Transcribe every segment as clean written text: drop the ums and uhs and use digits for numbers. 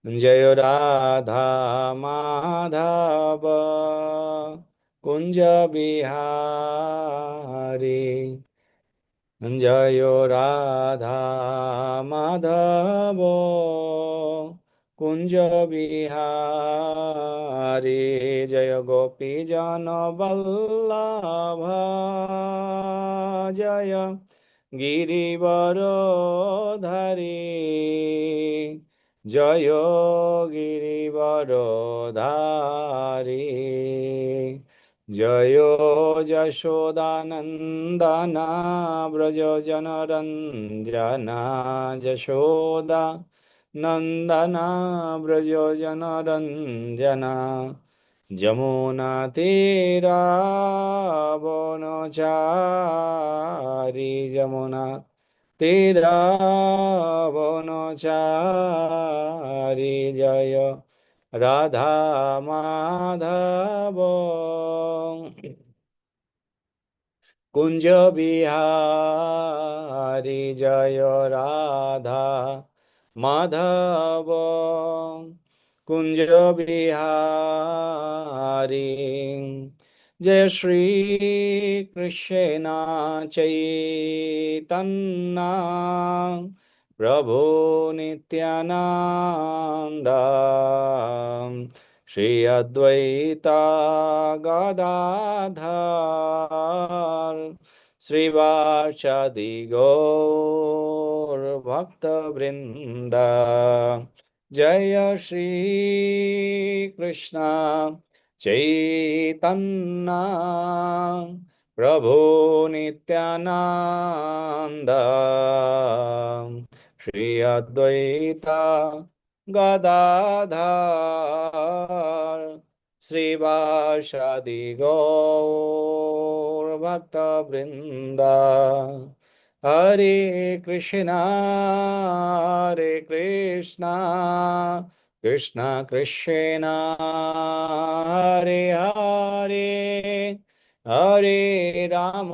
जय राधा माधव कुंज बिहारी। जय राधा माधव कुंज बिहारी। जय गोपी जन वल्लभ जय गिरिवरधारी। जय गिरिवरधारी। जयो यशोदानन्दना व्रज जनरञ्जना। यशोदा नन्दना व्रज जनरञ्जना। जमुनातीरावनचारी जमुना तीरावनचारी। जय राधा माधव कुंज बिहारी। जय राधा माधव कुंज बिहारी। जय श्री कृष्ण चैतन्य प्रभु नित्यानंद। श्री अद्वैता गदाधर श्रीवासादि गौर भक्तवृंद। जय श्री कृष्ण चैतन्य प्रभु नित्यानंद। श्री अद्वैता गदाधर श्रीवासादि गौर भक्तवृंद। हरे कृष्णा कृष्णा कृष्ण हरे हरे। हरे राम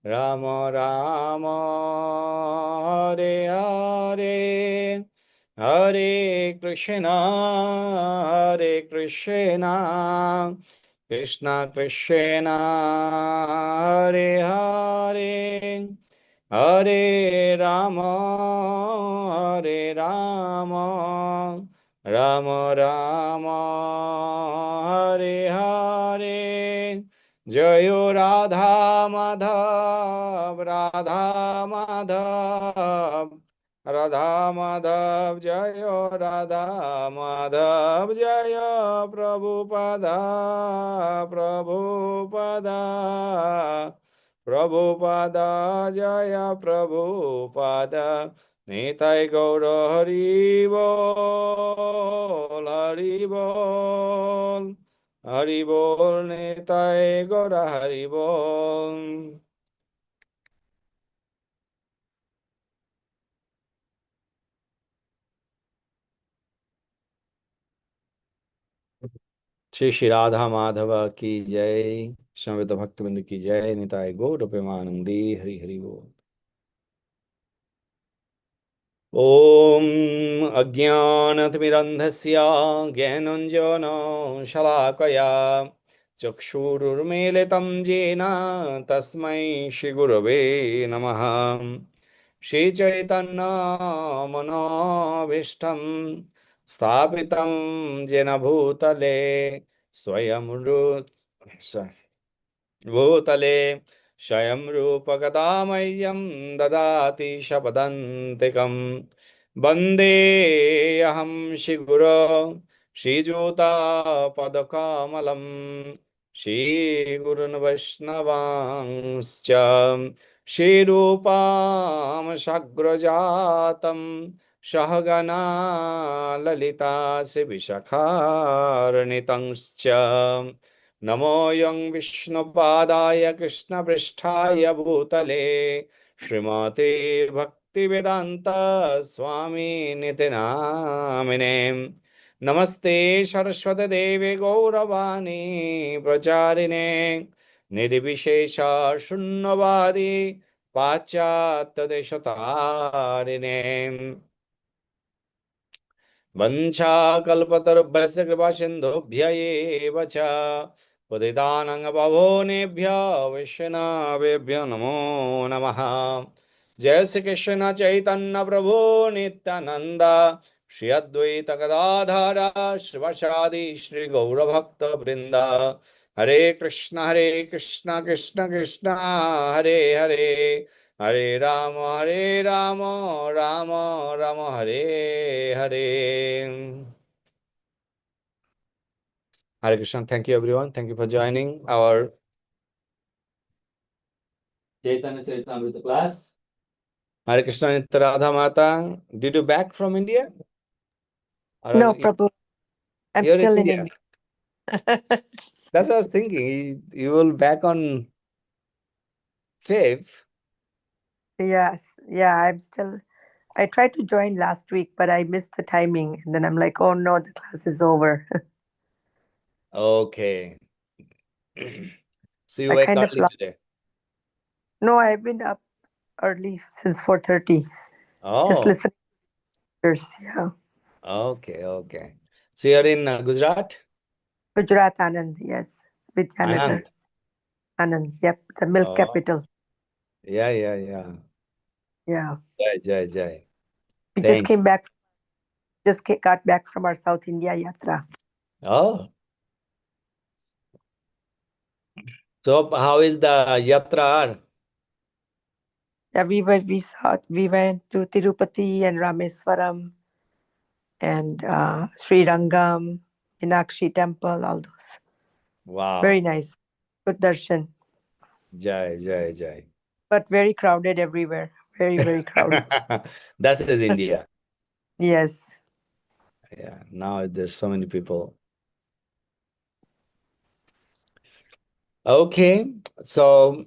राम राम हरे हरे। हरे कृष्णा कृष्णा कृष्ण हरे हरे। हरे राम राम राम हरे हरे। जयो राधा माधव राधा माधव राधा माधव। जय राधा माधव जय प्रभुपदा प्रभुपदा प्रभुपदा। जय प्रभुपदा। निताय गौर हरि बोल हरि बोल हरि बोल। निताय गौर हरि बोल। श्री श्री राधा माधव की जय। समवेत भक्तवृंद की जय। निताय गौर प्रेमानंदी हरि हरि बोल। ॐ अज्ञानतिमिरन्धस्य ज्ञानञ्जनो शलाकया चक्षुरुन्मीलितं येन तस्मै श्रीगुरवे नमः। श्रीचैतन्यमनोभीष्टं स्थापितं येन भूतले स्वयं भूतले स्वयं रूपकदा मह्यं ददाति शपदन्तिकं। वन्देऽहं श्रीगुरो श्रीयुतापदकमलं श्रीगुरुन् वैष्णवांश्च श्रीरूपां साग्रजातं सहगणा ललिता श्रीविशाखान्वितंश्च। नमोऽयं विष्णुपादाय कृष्णपृष्ठाय भूतले श्रीमते भक्तिवेदान्त स्वामिनिति नामिने। नमस्ते सरस्वती देवे गौरवाणी प्रचारिणे निर्विशेष शून्यवादी पाश्चात्यदेशतारिणे वंशाकल्पतरुभ्यश्च कृपासिन्धुभ्य एव च पतितानां पावनेभ्यो वैष्णवेभ्यो नमो नमः। जय श्री कृष्ण चैतन्य प्रभु नित्यानंद श्री अद्वैत गदाधर श्रीवासादि श्री गौरभक्त वृंद। हरे कृष्ण कृष्ण कृष्ण हरे हरे, हरे Ram Ram Ram Hare Hare. Hare Krishna. Thank you everyone. Thank you for joining our Chaitanya Charitamrita class. Hare Krishna Nitya Radha Mata. Did you back from India? Or No, Prabhu, I'm you're in still in India? India. That's what I was thinking. You will back on 5th. Yes, yeah, I'm still. I tried to join last week, but I missed the timing. And then I'm like, oh no, the class is over. Okay. So you I wake kind of early lost. today. No, I've been up early since 4:30, just Oh, listening to yours. Yeah. okay, okay. So you're in Gujarat? Gujarat Anand, yes. Vidyanagar. Anand. Anand, yep, the milk Oh, capital. yeah. Yeah. Jai. We just Thank you. came back, got back from our South India yatra. Oh, so how is the yatra? Yeah, we went to Tirupati and Rameswaram and Sri Rangam, Meenakshi temple, all those. Very Wow. nice. Good darshan. Jai. But very crowded everywhere. Very, very crowded. That is India. Yes. Yeah, now there's so many people. Okay, so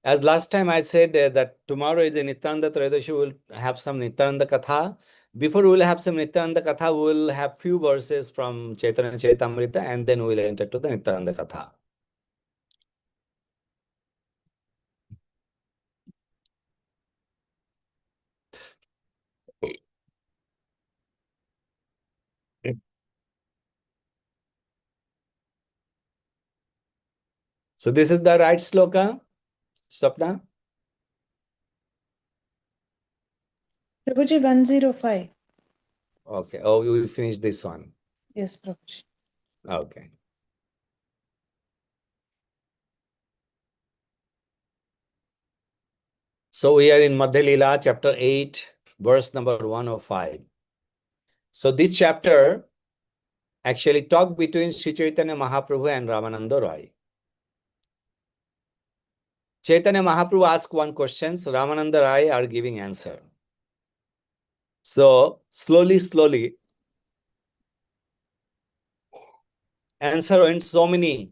as last time I said that tomorrow is a Nityananda Trayadashi, we'll have some Nityananda Katha. Before we will have some Nityananda Katha, we will have few verses from Chaitanya Charitamrita and then we will enter to the Nityananda Katha. So this is the right sloka, Swapna? Prabhuji 105. Okay, oh, we will finish this one. Yes, Prabhuji. Okay. So we are in Madhya Lila, chapter 8, verse number 105. So this chapter actually talk between Sri Chaitanya Mahaprabhu and Ramananda Roy. Chaitanya Mahaprabhu asked one question, so Ramananda Roy are giving answer. So slowly, answer went so many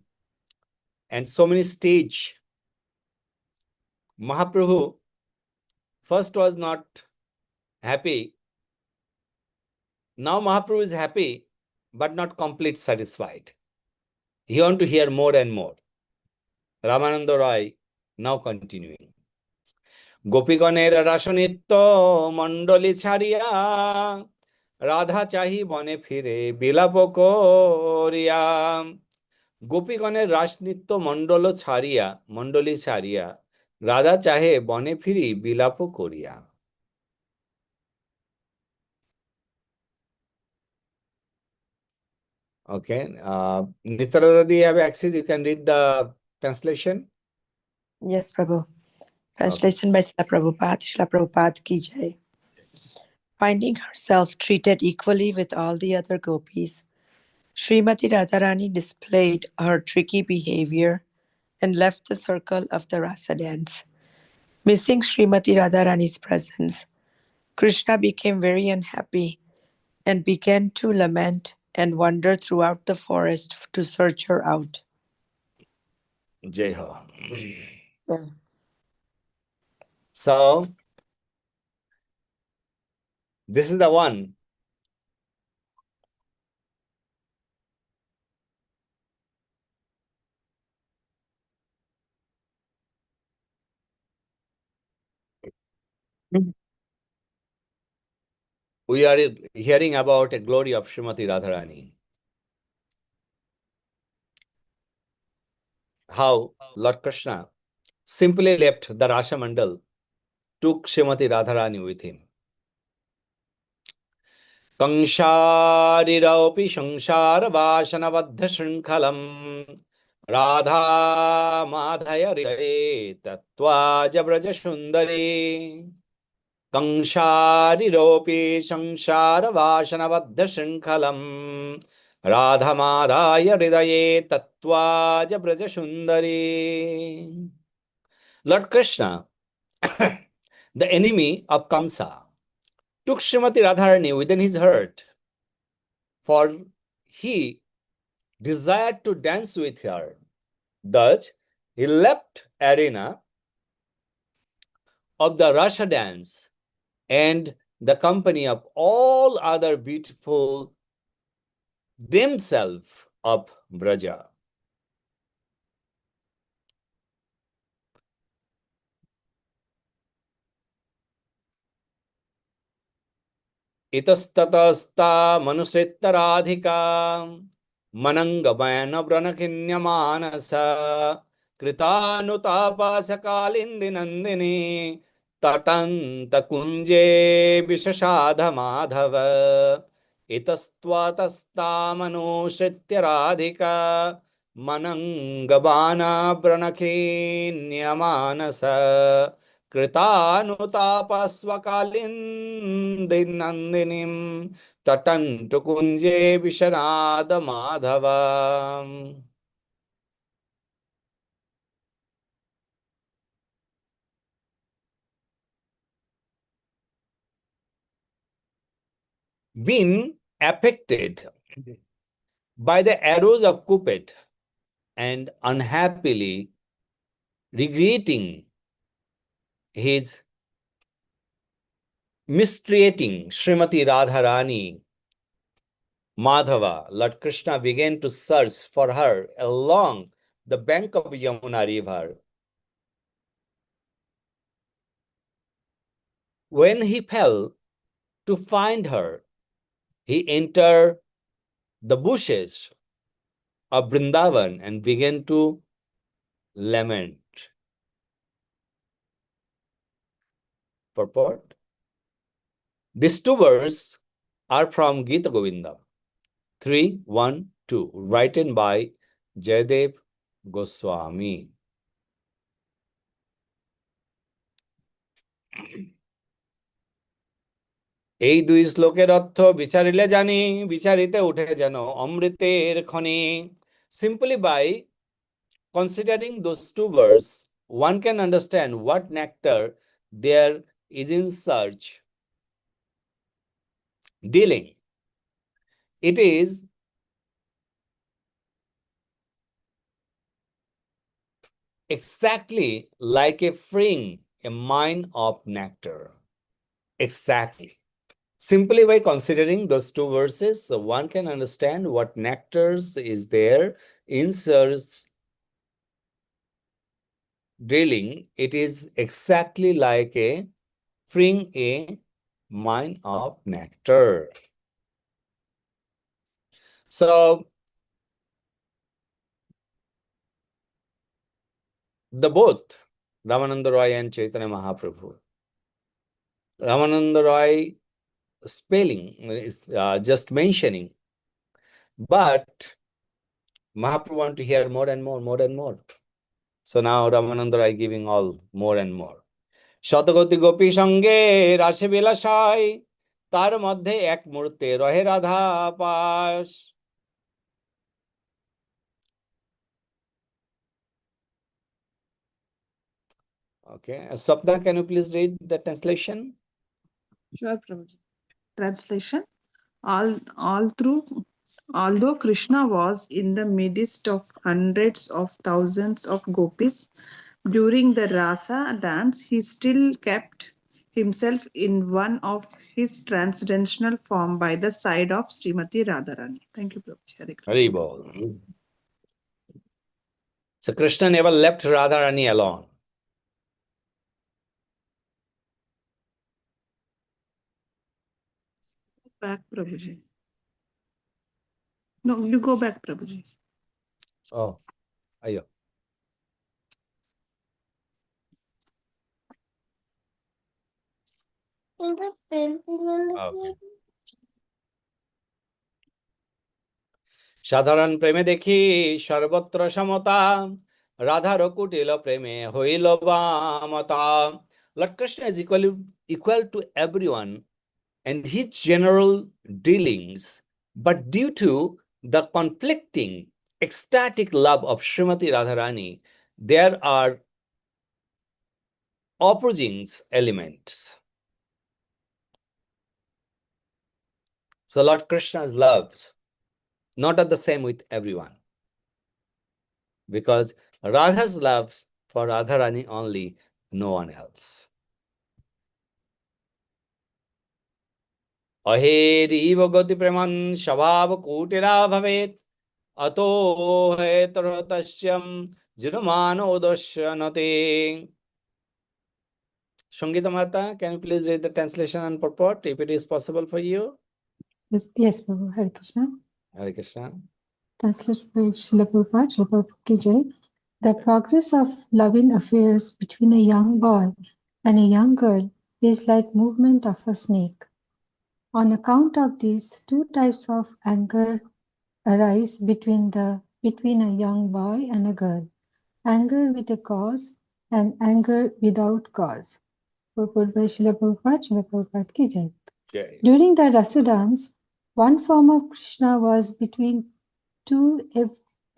stage. Mahaprabhu first was not happy. Now Mahaprabhu is happy, but not complete satisfied. He want to hear more and more. Ramananda Roy now continuing. গোপীগণের রাসনিত্য মণ্ডলী ছাড়িয়া রাধা চাহি বনে ফিরে বিলাপ করিয়া। গোপীগণের রাসনিত্য মণ্ডলী ছাড়িয়া রাধা চাহে বনে ফিরি বিলাপ করিয়া। Okay, Nitarada, do you have access? You can read the translation. Yes, Prabhu. Okay. Translation by Srila Prabhupada. Srila Prabhupada ki jai. Finding herself treated equally with all the other gopis, Srimati Radharani displayed her tricky behavior and left the circle of the rasa dance. Missing Srimati Radharani's presence, Krishna became very unhappy and began to lament and wander throughout the forest to search her out. Jai Ho. Yeah. So, this is the one. We are hearing about a glory of Srimati Radharani. How Lord Krishna simply left the Rasa Mandal, took Srimati Radharani with him. कंशारिरपि संसारवासनबद्धशृङ्खलम् Radha माधय हृदये तत्त्वाज व्रजसुन्दरी कंशारिरोऽपि संसारवासनबद्धशृङ्खलम् राधमादाय हृदये तत्त्वाज व्रजसुन्दरी. Lord Krishna, the enemy of Kamsa, took Srimati Radharani within his heart, for he desired to dance with her. Thus, he left arena of the Rasa dance and the company of all other beautiful themselves of Braja. इतस्ततस्ता मनुष्येत्तराधिका मनंगमयन व्रणखिन्यमानसा कृतानुतापासकालिन्दी Nandini तटन्त कुञ्जे विशषाध Madhav इतस्त्वतस्ता मनुष्येत्य Radhika मनंगबाना व्रणखिन्यमानसा कृतानुतापस्वकालिन्दीनन्दिनीं तटन्तु कुञ्जे विशनाद Madhav. Being affected by the arrows of Cupid and unhappily regretting his mistreating Srimati Radharani, Madhava, Lord Krishna began to search for her along the bank of Yamuna river. When he fell to find her, he entered the bushes of Vrindavan and began to lament. Purport. These two verses are from Gita Govinda 3:1-2, written by Jayadev Goswami. এই দুই শ্লোকের অর্থ বিচারিলে জানি, বিচারিতে উঠে যেন অমৃতের খনি. Simply by considering those two verses, one can understand what nectar there is in search. Dealing. It is exactly like a freeing a mine of nectar. Exactly. Simply by considering those two verses, one can understand what nectars is there in search. Drilling, it is exactly like a freeing a mine of nectar. So, the both Ramananda Roy and Chaitanya Mahaprabhu. Ramananda Roy spelling is just mentioning, but Mahaprabhu want to hear more and more and more. So now Ramananda Roy giving all more and more. শতগতি Gopi সঙ্গে রাসে বিলাসায় তার মধ্যে এক মুহূর্তে রহে রাধা পাশ. Okay, Swapna, can you please read the translation? Sure, Prabhuji. Translation. Although Krishna was in the midst of hundreds of thousands of gopis during the rasa dance, he still kept himself in one of his transcendental form by the side of Srimati Radharani. Thank you, Prabhuji. Hare Krishna. Hari Bol. So Krishna never left Radharani alone. Back, Prabhuji. No, you go back, Prabhuji. Oh, ayo. Okay. সাধারণ প্রেমে দেখি সর্বত্র সমতা, রাধার কুটিল প্রেমে হইল বামতা. Lord Krishna is equal to everyone and his general dealings, but due to the conflicting ecstatic love of Srimati Radharani, there are opposing elements. So Lord Krishna's love not are the same with everyone, because Radha's love for Radharani only, no one else. अहेरीव गति प्रेमन स्वभाव कूटिरा भवेत् अतो हेतरतस्यं जिनुमानोदस्यनते. Sangita Mata, can you please read the translation and purport if it is possible for you? Yes, Prabhu. Hare Krishna. Hare Krishna. Translation by Srila Prabhupada, Srila Prabhupada ki jai. The progress of loving affairs between a young boy and a young girl is like movement of a snake. On account of this, two types of anger arise between a young boy and a girl: anger with a cause and anger without cause. Purport by Srila Prabhupada, Srila Prabhupada ki jai. Okay. During the Rasosadans, one form of Krishna was between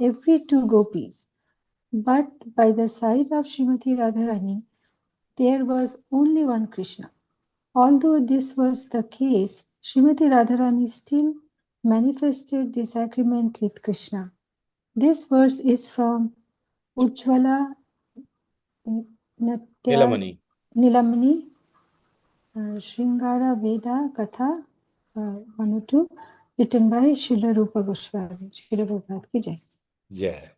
every two gopis. But by the side of Srimati Radharani, there was only one Krishna. Although this was the case, Srimati Radharani still manifested disagreement with Krishna. This verse is from Ujjvala Nilamani. Nilamani Shringara Veda Katha 102, written by Srila Rupa Goswami. Srila Prabhupada ki jai. Jai.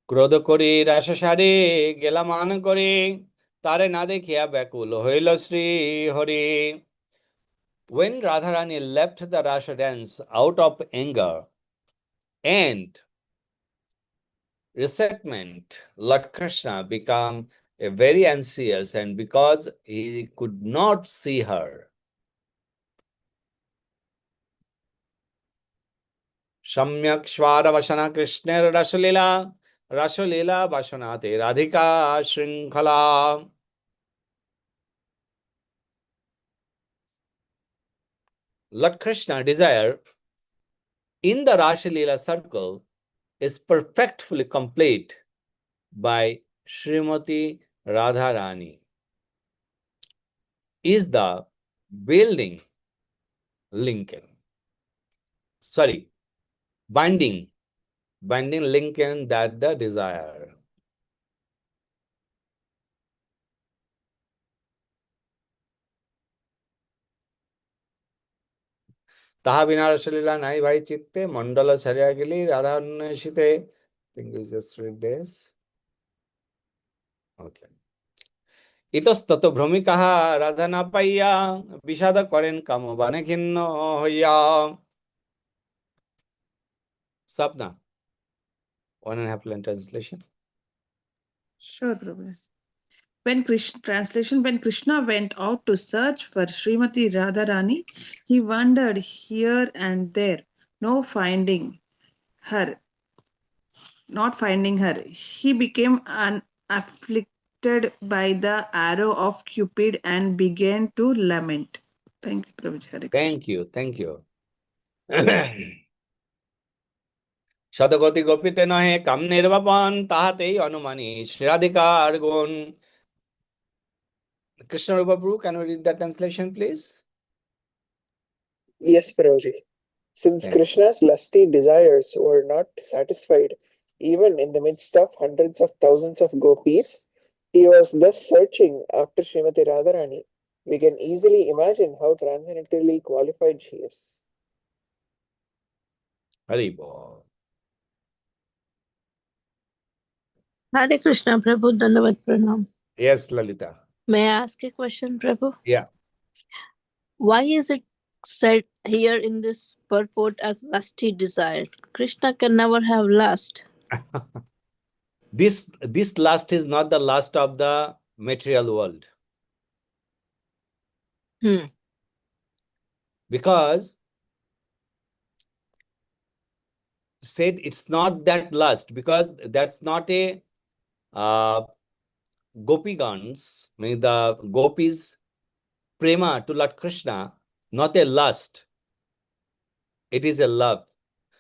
ক্রোধ করি রাসসারে গেলামান করে, তারে না দেখিয়া ব্যাকুল হইল Shri Hari. When Radharani left the Rasa dance out of anger and resentment, Lord Krishna became very anxious, and because he could not see her. সম্যক স্বার বাসনা কৃষ্ণের রাসলীলা, রাসলীলা বাসনাতে রাধিকা শৃঙ্খলা. Lord Krishna desire in the Rasalila circle is perfectly complete by Srimati Radharani, is the building Lincoln. Sorry, binding Lincoln that the desire. তাহা বিনা রসলীলা নাই ভাই চিত্তে, মন্ডল ছাড়িয়া গেলি Radha অন্বেষিতে. Think we just read this. Okay. ইতস্তত ভ্রমিকাহা রাধা না পাইয়া, বিষাদ করেন কামবানে খিন্ন হইয়া. Sapna, 1.5 line translation. Sure, Prabhuji. When Krishna went out to search for Srimati Radharani, he wandered here and there, not finding her. He became afflicted by the arrow of Cupid and began to lament. Thank you, Prabhuji. Hare Krishna. Thank you. শতগতি গোপিতে নহে কাম নির্বাপন, তাহাতেই অনুমানী শ্রীরাধিকার গুণ. Krishna Rupa Prabhu, can we read that translation, please? Yes, Prabhuji. Since Thank Krishna's lusty desires were not satisfied even in the midst of hundreds of thousands of gopis, he was thus searching after Srimati Radharani. We can easily imagine how transcendently qualified she is. Hari Bol. Hare Krishna, Prabhu. Dandavat Pranam. Yes, Lalita. May I ask a question, Prabhu? Yeah. Why is it said here in this purport as lusty desire? Krishna can never have lust. This lust is not the lust of the material world. Because said it's not that lust, because that's not a gopigans, mean the gopis prema to Lord Krishna, not a lust. It is a love.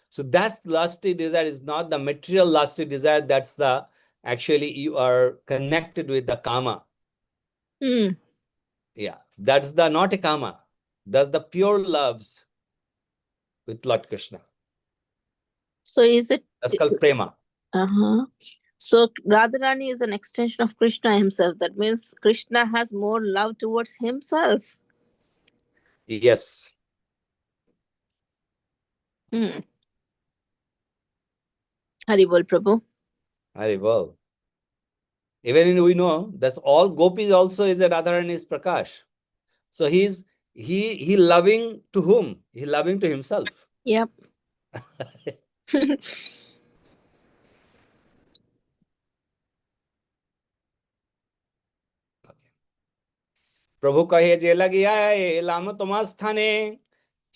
So that's lusty desire, is not the material lusty desire. That's the actually you are connected with the kama. Yeah, that's the not a kama. That's the pure loves with Lord Krishna. So is it? That's called prema. So Radharani is an extension of Krishna himself. That means Krishna has more love towards himself. Yes. Haribol Prabhu. Haribol. Even we know that's all gopis also is a Radharani's Prakash. So he loving to whom? He loving to himself. Yep. প্রভু কহে যে লাগিয়া এলাম তোমার স্থানে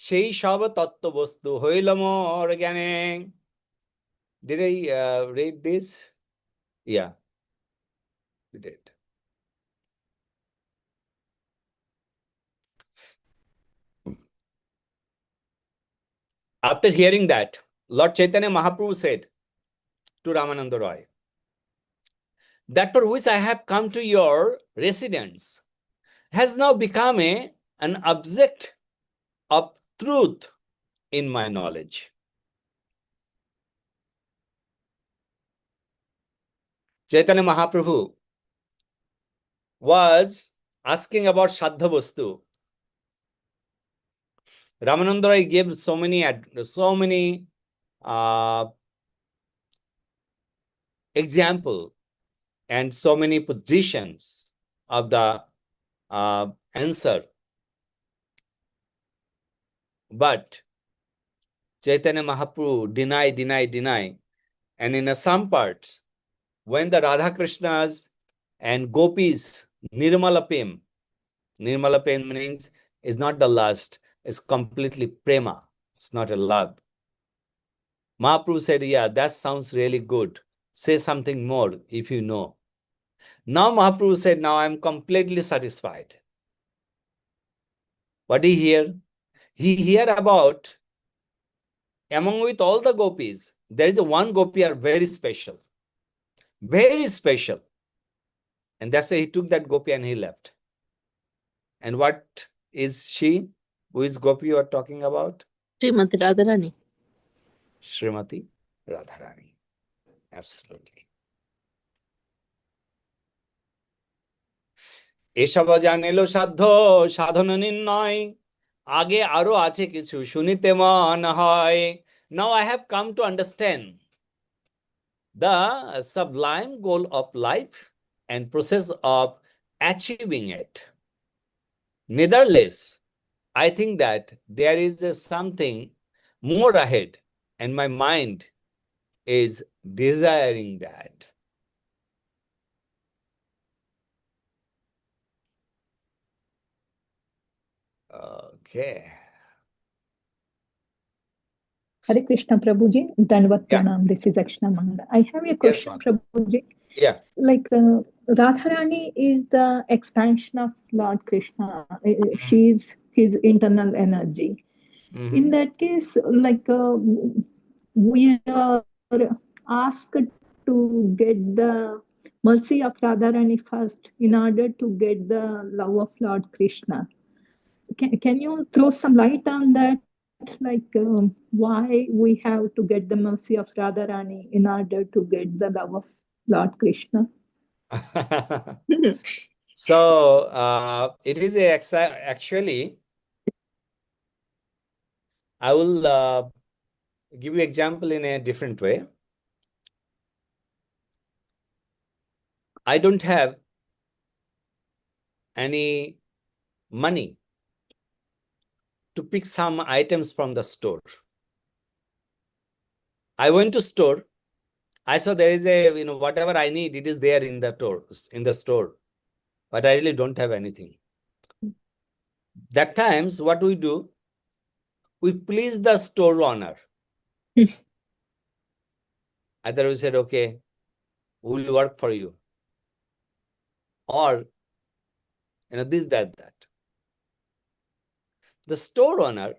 সেই সব তত্ত্ব বস্তু হইল মোর জ্ঞানে. Did I read this? Yeah, we did. After hearing that, Lord Chaitanya Mahaprabhu said to Ramananda Roy, that for which I have come to your residence has now become an object of truth in my knowledge. Chaitanya Mahaprabhu was asking about Shaddha Vastu. Ramananda Roy gave so many example and so many positions of the answer. But Chaitanya Mahaprabhu deny. And in some parts, when the Radha Krishnas and Gopis Nirmala Prem means is not the lust, it's completely prema. It's not a love. Mahaprabhu said, yeah, that sounds really good. Say something more if you know. Now Mahaprabhu said, now I'm completely satisfied. What did he hear? He hear about, among with all the gopis, there is one gopi are very special. Very special. And that's why he took that gopi and he left. And what is she? Who is gopi you are talking about? Srimati Radharani. Srimati Radharani. Absolutely. এসব জানিল সাধ্য সাধন নির্ণয় আগে আরো আছে কিছু শুনিতে মন হয়. Now I have come to understand the sublime goal of life and process of achieving it. Nevertheless, I think that there is something more ahead, and my mind is desiring that. Okay. Hare Krishna Prabhuji, Dandavat Yeah. Pranam. This is Akshana Mangala. I have a question, Ma'am. Prabhuji. Yeah. Like Radharani is the expansion of Lord Krishna. She is his internal energy. In that case, like we are asked to get the mercy of Radharani first in order to get the love of Lord Krishna. Can you throw some light on that? Like why we have to get the mercy of Radharani in order to get the love of Lord Krishna? So it is actually, I will give you example in a different way. I don't have any money to pick some items from the store. I went to store. I saw there is a, whatever I need, it is there in the store, but I really don't have anything. That times, what we do, we please the store owner. Either we said, okay, we'll work for you. Or, this, that. The store owner,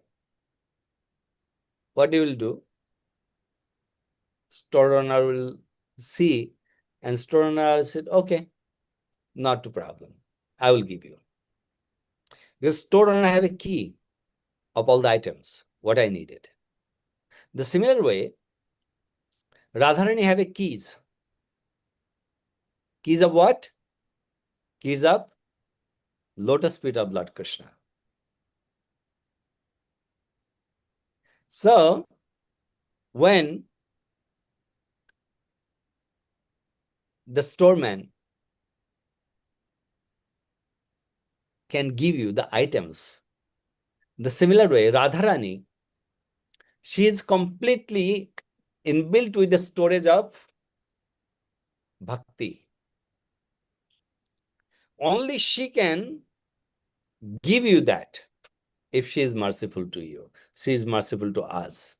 what he will do? Store owner will see, and store owner said, okay, not a problem. I will give you. Because store owner have a key of all the items, what I needed. The similar way, Radharani have a keys. Keys of what? Keys of lotus feet of Lord Krishna. So, when the storeman can give you the items, the similar way, Radharani, she is completely inbuilt with the storage of bhakti. Only she can give you that if she is merciful to you. She is merciful to us.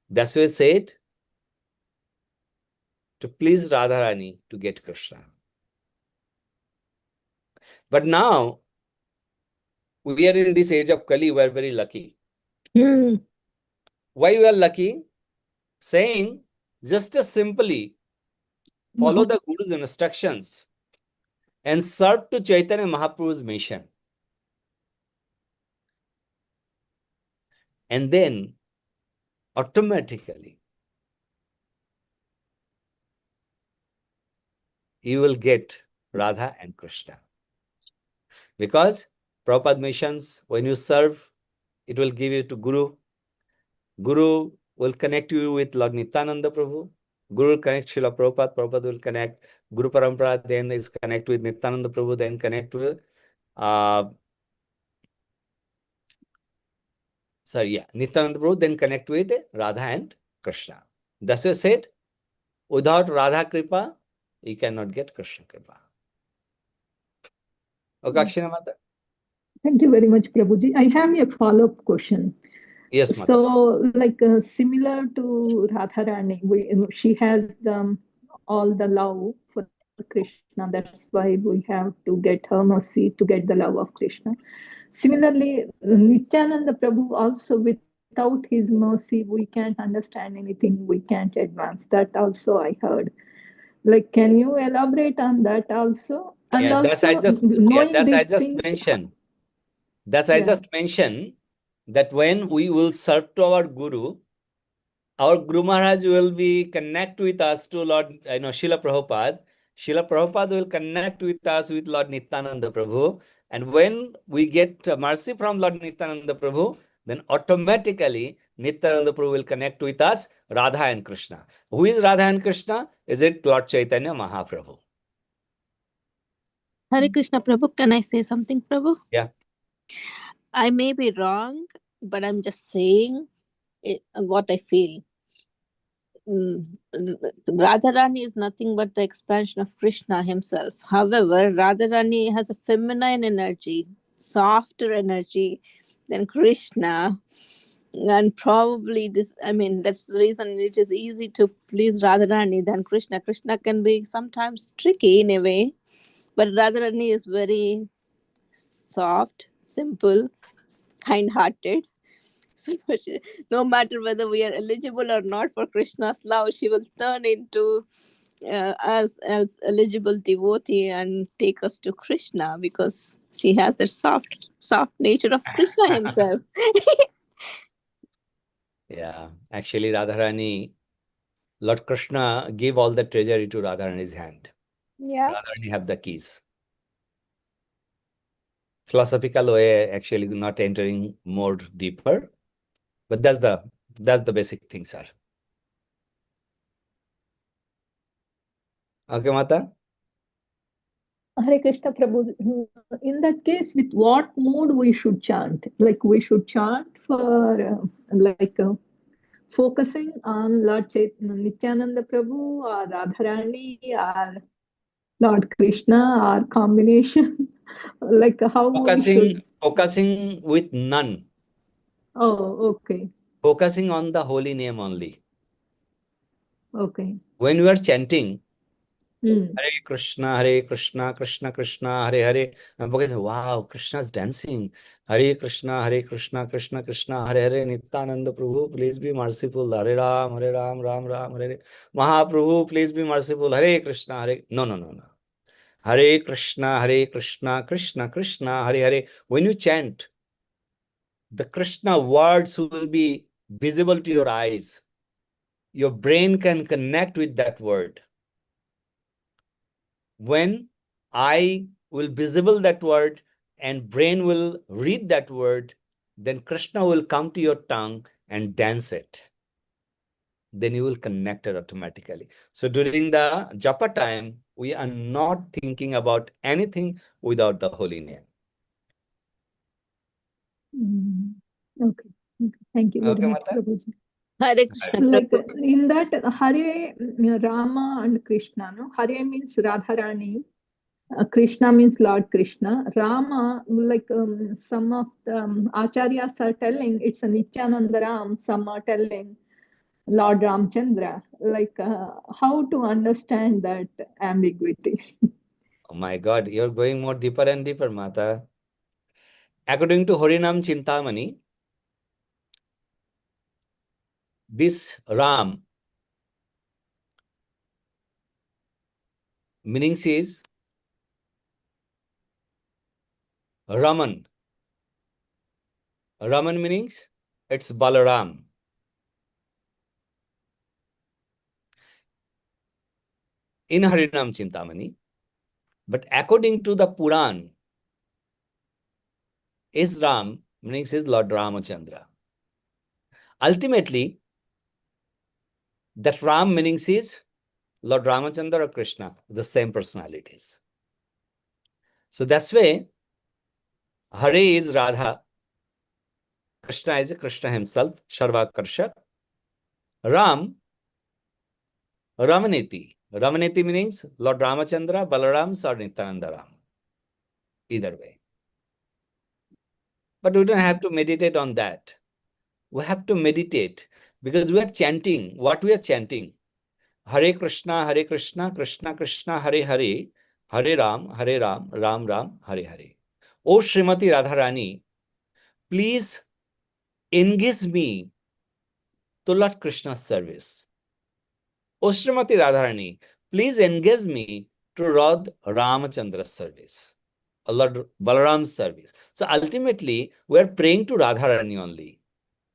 That's why I said, to please Radharani to get Krishna. But now, we are in this age of Kali, we are very lucky. Hmm. Why we are lucky? Saying, just as simply, follow the Guru's instructions and serve to Chaitanya Mahaprabhu's mission. And then, automatically, you will get Radha and Krishna. Because Prabhupada missions, when you serve, it will give you to Guru. Guru will connect you with Lord Nityananda Prabhu. Guru will connect Srila Prabhupada. Prabhupada will connect Guru Parampara, then is connect with Nityananda Prabhu, then connect with Nityananda Prabhu, then connect with Radha and Krishna. That's why I said, without Radha Kripa, you cannot get Krishna Kripa. Okay, Akshina Mata? Thank you very much, Prabhuji. I have a follow-up question. Yes, Mata. So, similar to Radharani, she has all the love for Krishna. That's why we have to get her mercy to get the love of Krishna. Similarly, Nityananda Prabhu also, without his mercy, we can't understand anything. We can't advance. That also I heard. Can you elaborate on that also? And also, knowing That's I these just things. mentioned. I just mentioned that when we will serve to our Guru Maharaj will be connect with us to Lord, Srila Prabhupada. Srila Prabhupada will connect with us with Lord Nityananda Prabhu. And when we get mercy from Lord Nityananda Prabhu, then automatically Nityananda Prabhu will connect with us, Radha and Krishna. Who is Radha and Krishna? Is it Lord Chaitanya Mahaprabhu? Hare Krishna Prabhu, can I say something, Prabhu? Yeah. I may be wrong, but I'm just saying what I feel. Radharani is nothing but the expansion of Krishna himself. However, Radharani has a feminine energy, softer energy than Krishna. And probably that's the reason it is easy to please Radharani than Krishna. Krishna can be sometimes tricky in a way, but Radharani is very soft, simple, kind-hearted. So no matter whether we are eligible or not for Krishna's love, she will turn into us as eligible devotee and take us to Krishna because she has that soft nature of Krishna himself. Yeah, actually Radharani, Lord Krishna gave all the treasury to Radharani's hand. Yeah. Radharani have the keys. Philosophical way, actually not entering more deeper, but that's the basic thing, sir. Okay, Mata? Hare Krishna Prabhu, in that case, with what mood we should chant? Like we should chant for focusing on Lord Nityananda Prabhu or Radharani or Lord Krishna or combination. Like how we should. Focusing with none. Oh, okay. Focusing on the holy name only. Okay. When you are chanting, Mm. Hare Krishna, Krishna Krishna, Hare Hare, and focus, wow, Krishna's dancing. Hare Krishna, Krishna Krishna, Hare Hare, Nityananda Prabhu, please be merciful. Hare Ram, Ram Ram, Hare Hare. Mahaprabhu, please be merciful. Hare Krishna, Hare. No, no, no, no. Hare Krishna, Krishna Krishna, Hare Hare. When you chant, the Krishna words will be visible to your eyes. Your brain can connect with that word. When I will visible that word and brain will read that word, then Krishna will come to your tongue and dance it. Then you will connect it automatically. So during the japa time, we are not thinking about anything without the holy name. Mm. Okay. Thank you very Okay, much, Mata? Prabhuji. Hare Krishna Like Prabhu. in that Hare, Rama and Krishna, no? Hare means Radharani. Krishna means Lord Krishna. Rama, like some of the acharyas are telling it's a Nityananda Ram. Some are telling Lord Ramchandra. Like how to understand that ambiguity? Oh my God, you're going more deeper and deeper, Mata. According to Harinam Chintamani, this Ram meaning is Raman. Raman meanings it's Balaram. In Harinam Chintamani. But according to the Puran, is Ram meaning is Lord Ramachandra. Ultimately, that Ram meaning is Lord Ramachandra or Krishna, the same personalities. So that's why Hare is Radha, Krishna is Krishna himself, Sarvakarshak. Ram, Ramaneti. Ramaneti means Lord Ramachandra, Balaram, or Nityananda Ram. Either way. But we don't have to meditate on that. We have to meditate because we are chanting. What we are chanting? Hare Krishna, Krishna Krishna, Hare Hare, Hare Ram, Ram Ram, Hare Hare. O Srimati Radharani, please engage me to Lord Krishna's service. O Srimati Radharani, please engage me to Lord Ramachandra's service, or Lord Balaram's service. So ultimately, we are praying to Radharani only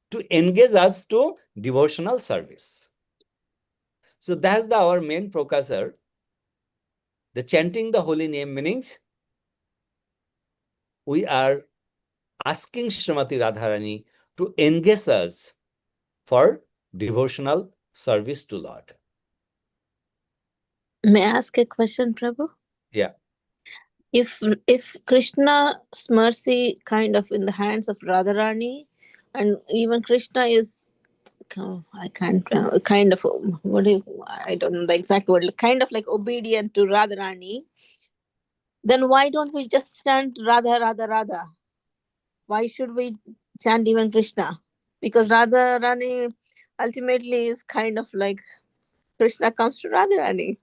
to engage us to devotional service. So that's our main precursor. The chanting the holy name meanings we are asking Srimati Radharani to engage us for devotional service to Lord. May I ask a question, Prabhu? Yeah. If Krishna's mercy kind of in the hands of Radharani, and even Krishna is, I can't kind of what do you, I don't know the exact word, kind of like obedient to Radharani, then why don't we just chant Radha Radha Radha? Why should we chant even Krishna? Because Radharani ultimately is kind of like Krishna comes to Radharani.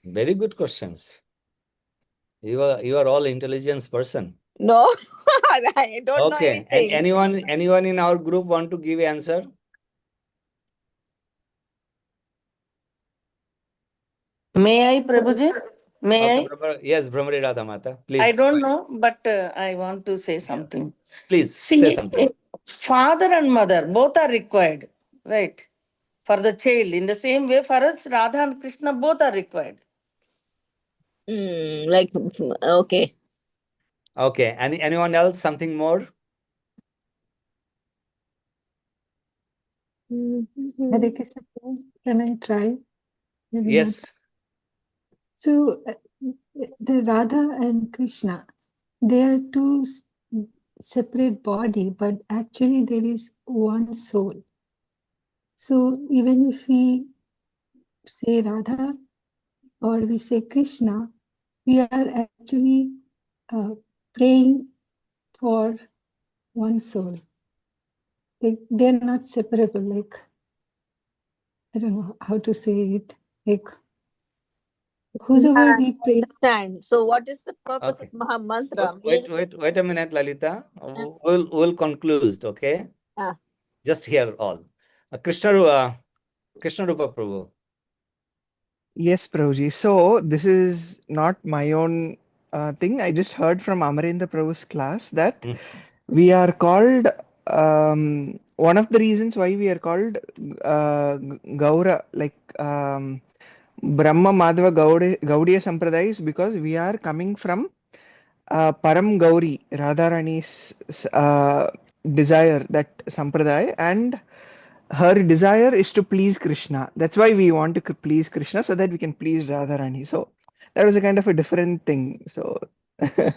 Very good questions. You are all intelligence person. No, I don't know Okay. And anything. anyone in our group want to give answer? May I, Prabhuji? May I? Yes, Brahmari Radha Mata, please. I don't know, but I want to say something. Please say See, something. father and mother both are required, right? For the child. In the same way, for us, Radha and Krishna both are required. Like, okay. Okay. Anyone else? Something more? Hare Krishna, can I try? Maybe Yes. So the Radha and Krishna, they are two separate body, but actually there is one soul. So even if we say Radha or we say Krishna, we are actually praying for one soul. They're not separable. Like, I don't know how to say it. Like, whosoever we pray. Understand. So what is the purpose Okay. of Maha Mantra? Wait a minute, Lalita. We'll conclude, okay? Ah. Just hear all. Krishna Rupa Prabhu. Yes, Prabhuji. So this is not my own thing. I just heard from Amarendra Prabhu's class that we are called, one of the reasons why we are called Gaura, like Brahma Madhava Gaudiya Sampradaya, is because we are coming from Param Gauri, Radharani's desire, that Sampradaya, and her desire is to please Krishna. That's why we want to please Krishna so that we can please Radharani. So that was a kind of a different thing. So I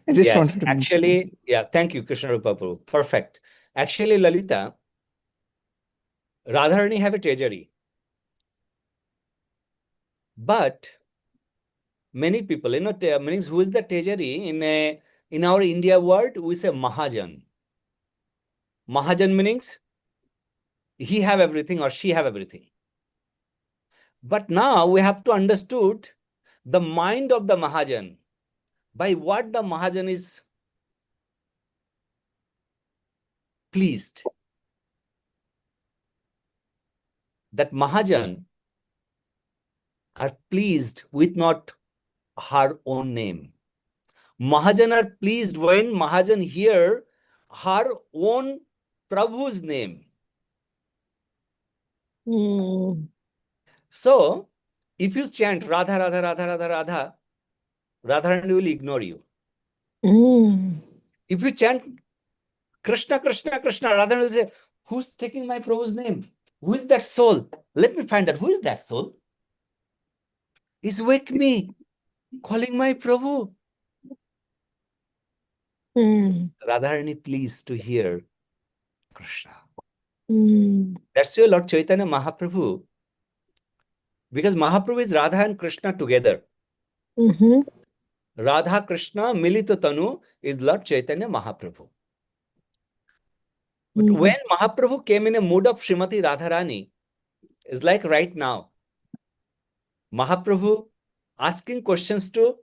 just Yes, wanted to mention. actually, yeah, thank you, Krishna Rupa Prabhu. Perfect. Actually, Lalita, Radharani have a treasury. But many people, means who is the treasury in our India word, we say Mahajan. Mahajan means he have everything or she have everything. But now we have to understood the mind of the Mahajan. By what the Mahajan is pleased. That Mahajan are pleased with not her own name. Mahajan are pleased when Mahajan hear her own Prabhu's name. So, if you chant Radha, Radha, Radha, Radha, Radha, Radharani will ignore you. If you chant Krishna, Krishna, Krishna, Radharani will say, who's taking my Prabhu's name? Who is that soul? Let me find out. Who is that soul? Is wake me, calling my Prabhu. Radharani pleased to hear Krishna. That's why Lord Chaitanya Mahaprabhu, because Mahaprabhu is Radha and Krishna together. Radha Krishna Milita Tanu is Lord Chaitanya Mahaprabhu. But when Mahaprabhu came in a mood of Srimati Radharani, it's like right now, Mahaprabhu asking questions to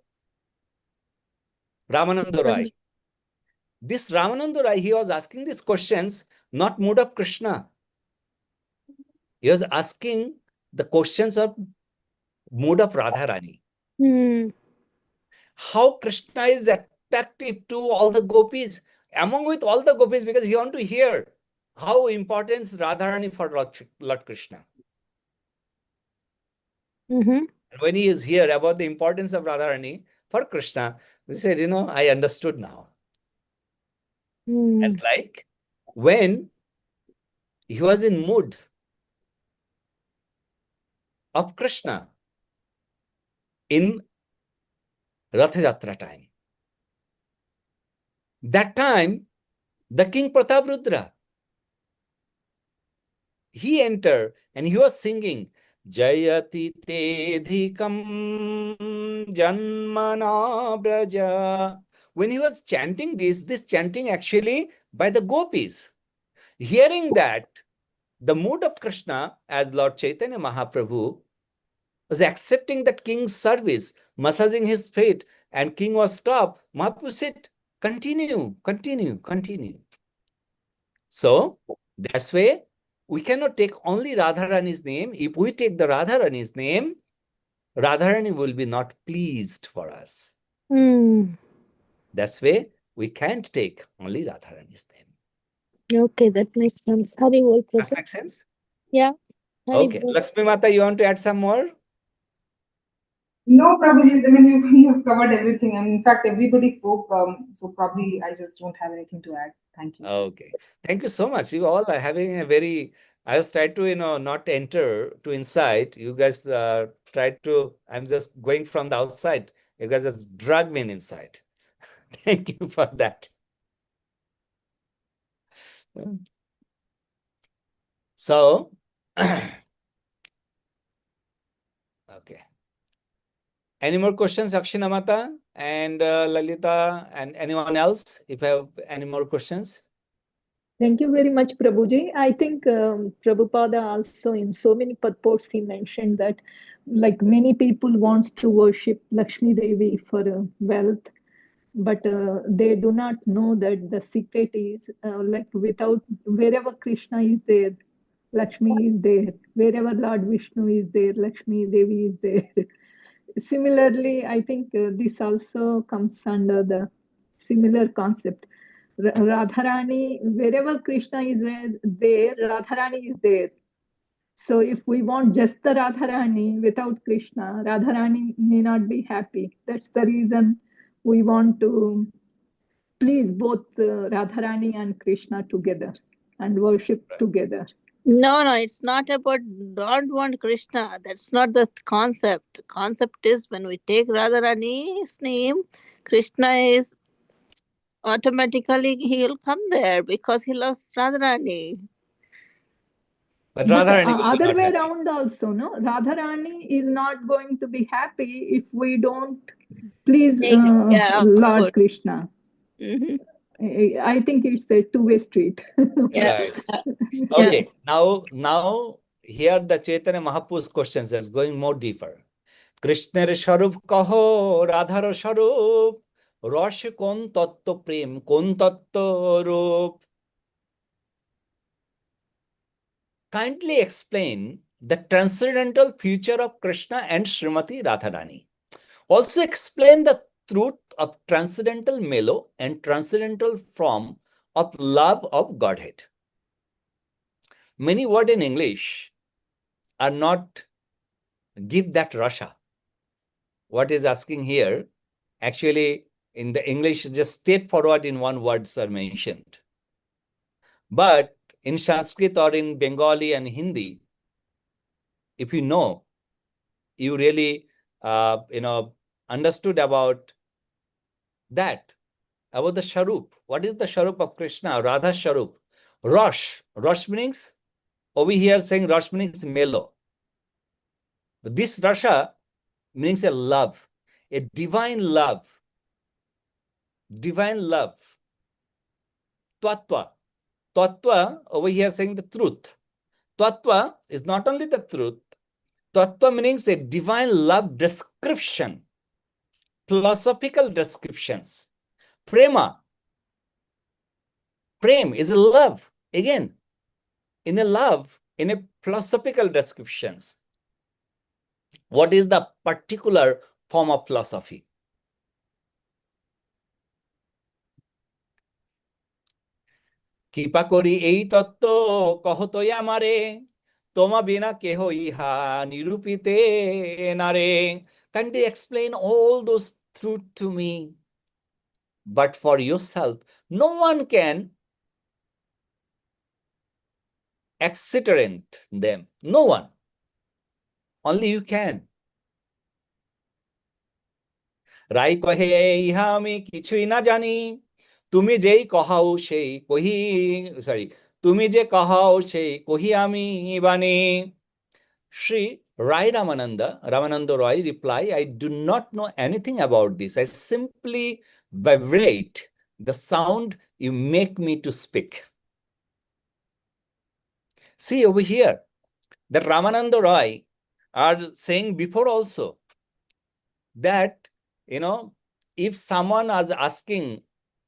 Ramananda Rai. This Ramananda Rai, he was asking these questions, not mood of Krishna. He was asking the questions of mood of Radharani. How Krishna is attractive to all the gopis, among with all the gopis, because he want to hear how important is Radharani for Lord Krishna. When he is here about the importance of Radharani for Krishna, he said, I understood now. It's like when he was in mood of Krishna in Ratha Jatra time. That time, the King Prataprudra, he entered and he was singing Jayati Tedhikam Janmana Braja. When he was chanting this chanting actually by the gopis. Hearing that, the mood of Krishna as Lord Chaitanya Mahaprabhu was accepting that king's service, massaging his feet, and king was stopped. Mahaprabhu said, continue, continue, continue. So, that's way, we cannot take only Radharani's name. If we take the Radharani's name, Radharani will be not pleased for us. That's way, we can't take only Radharani's name. Okay, that makes sense. Hari Bol, Does Prabhu. that make sense? Yeah. Hari Okay. Bol. Lakshmi Mata, you want to add some more? No, Prabhuji, I mean, you have covered everything. And in fact, everybody spoke. So probably I just don't have anything to add. Thank you. Okay. Thank you so much. You all are having a very I just tried to, not enter to inside. You guys tried to, I'm just going from the outside. You guys just drag me inside. Thank you for that. So, okay. Any more questions, Akshinamata and Lalita and anyone else? If you have any more questions. Thank you very much, Prabhuji. I think Prabhupada also in so many purports he mentioned that like many people wants to worship Lakshmi Devi for wealth, but they do not know that the secret is like without wherever Krishna is there, Lakshmi is there. Wherever Lord Vishnu is there, Lakshmi Devi is there. Similarly, I think this also comes under the similar concept. Radharani, wherever Krishna is there, Radharani is there. So if we want just the Radharani without Krishna, Radharani may not be happy. That's the reason we want to please both Radharani and Krishna together and worship together. No, it's not about don't want Krishna. That's not the concept. The concept is when we take Radharani's name, Krishna is automatically he'll come there because he loves Radharani. But But Radharani will be other not way happy. around also, no? Radharani is not going to be happy if we don't please Yeah, of Lord course. Krishna. Mhm. I think it's a two-way street. Yeah. Right. Yeah. Okay. Now here the Chaitanya Mahaprabhu's questions is going more deeper. কৃষ্ণের স্বরূপ কহ রাধার স্বরূপ রস কোন তত্ত্ব প্রেম কোন তত্ত্ব রূপ kindly explain the transcendental future of Krishna and Srimati Radharani. Also explain the truth of transcendental melo and transcendental form of love of Godhead. Many words in English are not give that rasha. What is asking here, actually in the English, just straightforward in one words are mentioned. But in Sanskrit or in Bengali and Hindi, if you know, you really, understood about that, about the Sharup. What is the Sharup of Krishna? Radha Sharup. Rosh. Rosh means, over here saying Rosh means melo. But this Rasha means a love, a divine love. Divine love. Tattva. Tattva, over here saying the truth. Tattva is not only the truth. Tattva means a divine love description, philosophical descriptions. Prema. Prem is a love. Again, in a love, in a philosophical descriptions. What is the particular form of philosophy? কৃপা করি এই তত্ত্ব কহতই আমারে তোমা বিনা কেহ ইহা নিরূপিতে নারে. Kindly explain all those truth to me. But for yourself, no one can exterminate them. No one. Only you can. রাই কহে ইহা আমি কিছুই না জানি তুমি যেই কহাও সেই কহি সরি তুমি যে কহাও সেই কহি আমি বাণী. Sri Rai Ramananda Roy reply, I do not know anything about this. I simply vibrate the sound you make me to speak. See over here, that Ramananda Roy are saying before also that, if someone is asking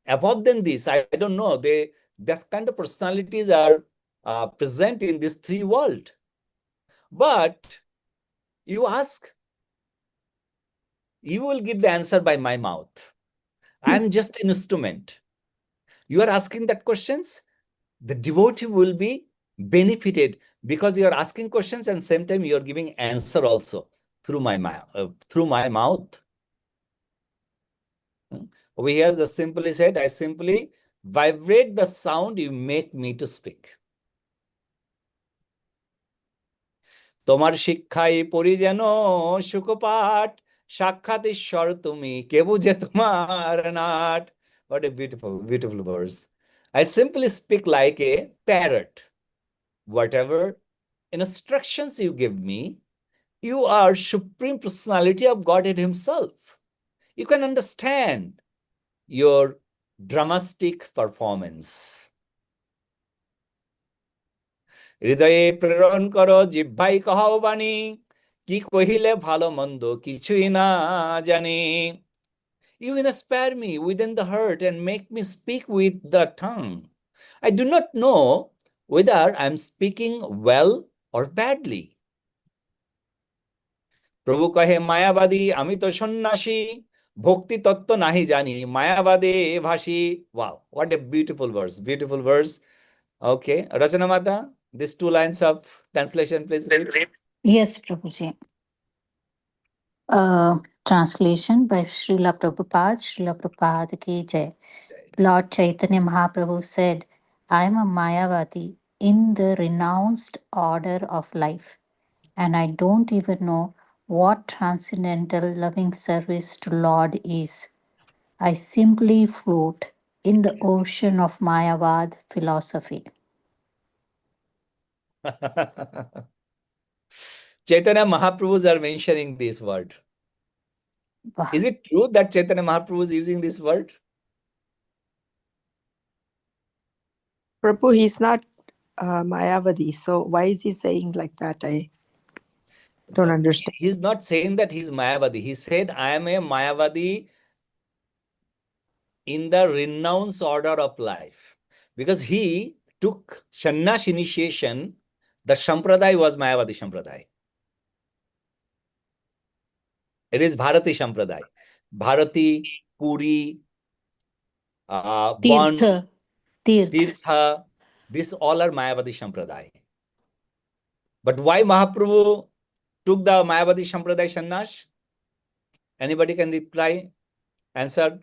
above than this, I don't know, this kind of personalities are present in this three world. But you ask, you will give the answer by my mouth. I am just an instrument. You are asking that questions, the devotee will be benefited because you are asking questions and same time you are giving answer also through my mouth. Over here, the simply said, I simply vibrate the sound you make me to speak. তোমার শিক্ষায় পড়ি যেন সুখপাঠ, সাক্ষাৎ ঈশ্বর তুমি, কে বুঝে তোমার nut. What a beautiful, beautiful verse. I simply speak like a parrot. Whatever instructions you give me, you are Supreme Personality of Godhead Himself. You can understand your dramatic performance. হৃদয়ে প্রেরণ করো, জিহ্বাই কহাও বাণী, কি কহিলে ভালো মন্দ কিছুই না জানি। You inspire me within the heart and make me speak with the tongue. I do not know whether I am speaking well or badly. প্রভু কহে মায়াবাদী আমি তো সন্ন্যাসী, ভক্তি তত্ত্ব নাহি জানি, মায়াবাদে ভাসি। Wow, what a beautiful verse, beautiful verse. Okay, Rachana Mata, these two lines of translation, please read. Yes, Prabhuji. Translation by Srila Prabhupada. Srila Prabhupada ki jai. Lord Chaitanya Mahaprabhu said, I am a Mayavadi in the renounced order of life, and I don't even know what transcendental loving service to Lord is. I simply float in the ocean of Mayavad philosophy. Chaitanya Mahaprabhus are mentioning this word. Wow. Is it true that Chaitanya Mahaprabhu is using this word? Prabhu, he's not Mayavadi, so why is he saying like that? I don't understand. He's not saying that he's Mayavadi. He said, I am a Mayavadi in the renounced order of life. Because he took sannyas initiation, the Sampradaya was Mayavadi Sampradaya. It is Bharati Sampradaya. Bharati, Puri, Bon, Tirtha, these all are Mayavadi Sampradaya. But why Mahaprabhu took the Mayavadi Sampradaya sannyas? Anybody can reply, answer?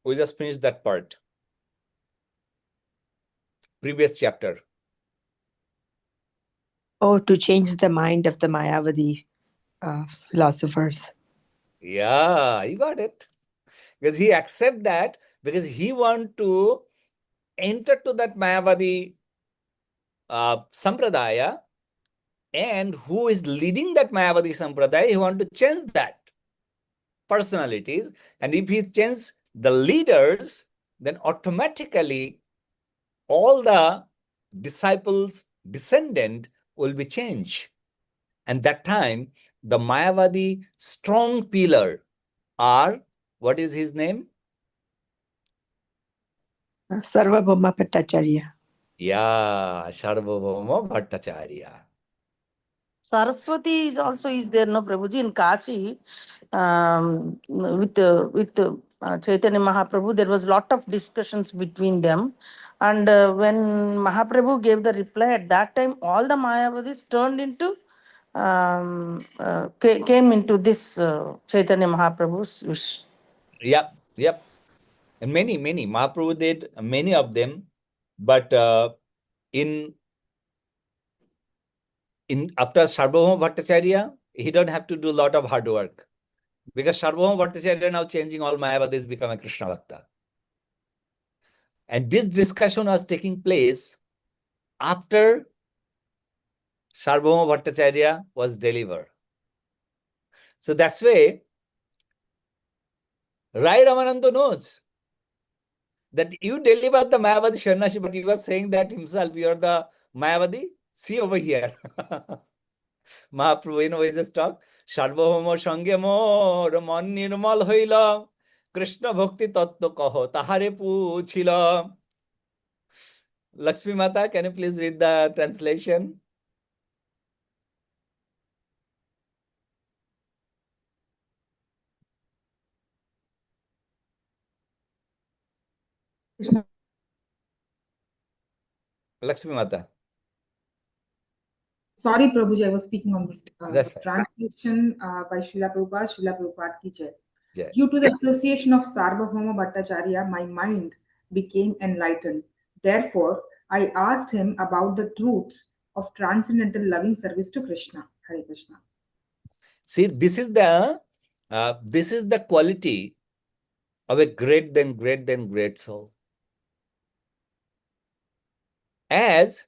We just finished that part. Previous chapter. Oh, to change the mind of the Mayavadi philosophers. Yeah, you got it. Because he accept that, because he want to enter to that Mayavadi Sampradaya, and who is leading that Mayavadi Sampradaya, he want to change that personalities. And if he changes the leaders, then automatically all the disciples' descendant will be changed. And that time, the Mayavadi strong pillar are, what is his name? Sarvabhauma Bhattacharya. Yeah, Sarvabhauma Bhattacharya. Saraswati is also there, no, Prabhuji, in Kashi, with Chaitanya Mahaprabhu, there was a lot of discussions between them. And when Mahaprabhu gave the reply, at that time, all the Mayavadis turned into, came into this Chaitanya Mahaprabhu's wish. Yep, yep. And many, Mahaprabhu did many of them, but in after Sarvabhauma Bhattacharya, he don't have to do a lot of hard work, because Sarvabhauma Bhattacharya now changing all Mayavadis, become a Krishna Bhakta. And this discussion was taking place after Sarvabhauma Bhattacharya was delivered. So that's why Rai Ramananda knows that you delivered the Mayavadi Sharnashi, but he was saying that himself, you are the Mayavadi. See over here. Mahaprabhu, is talk. Sarvabhauma Sange mor mon nirmal hoila, Krishna bhakti tattva kaho, tahare puchila. Lakshmi Mata, can you please read the translation? Lakshmi Mata. Sorry, Prabhuji, I was speaking on That's the fine. translation by Srila Prabhupada ki jai. Jai. Due to the association of Sarvabhauma Bhattacharya, my mind became enlightened. Therefore, I asked him about the truths of transcendental loving service to Krishna. Hare Krishna. See, this is the quality of a great soul. As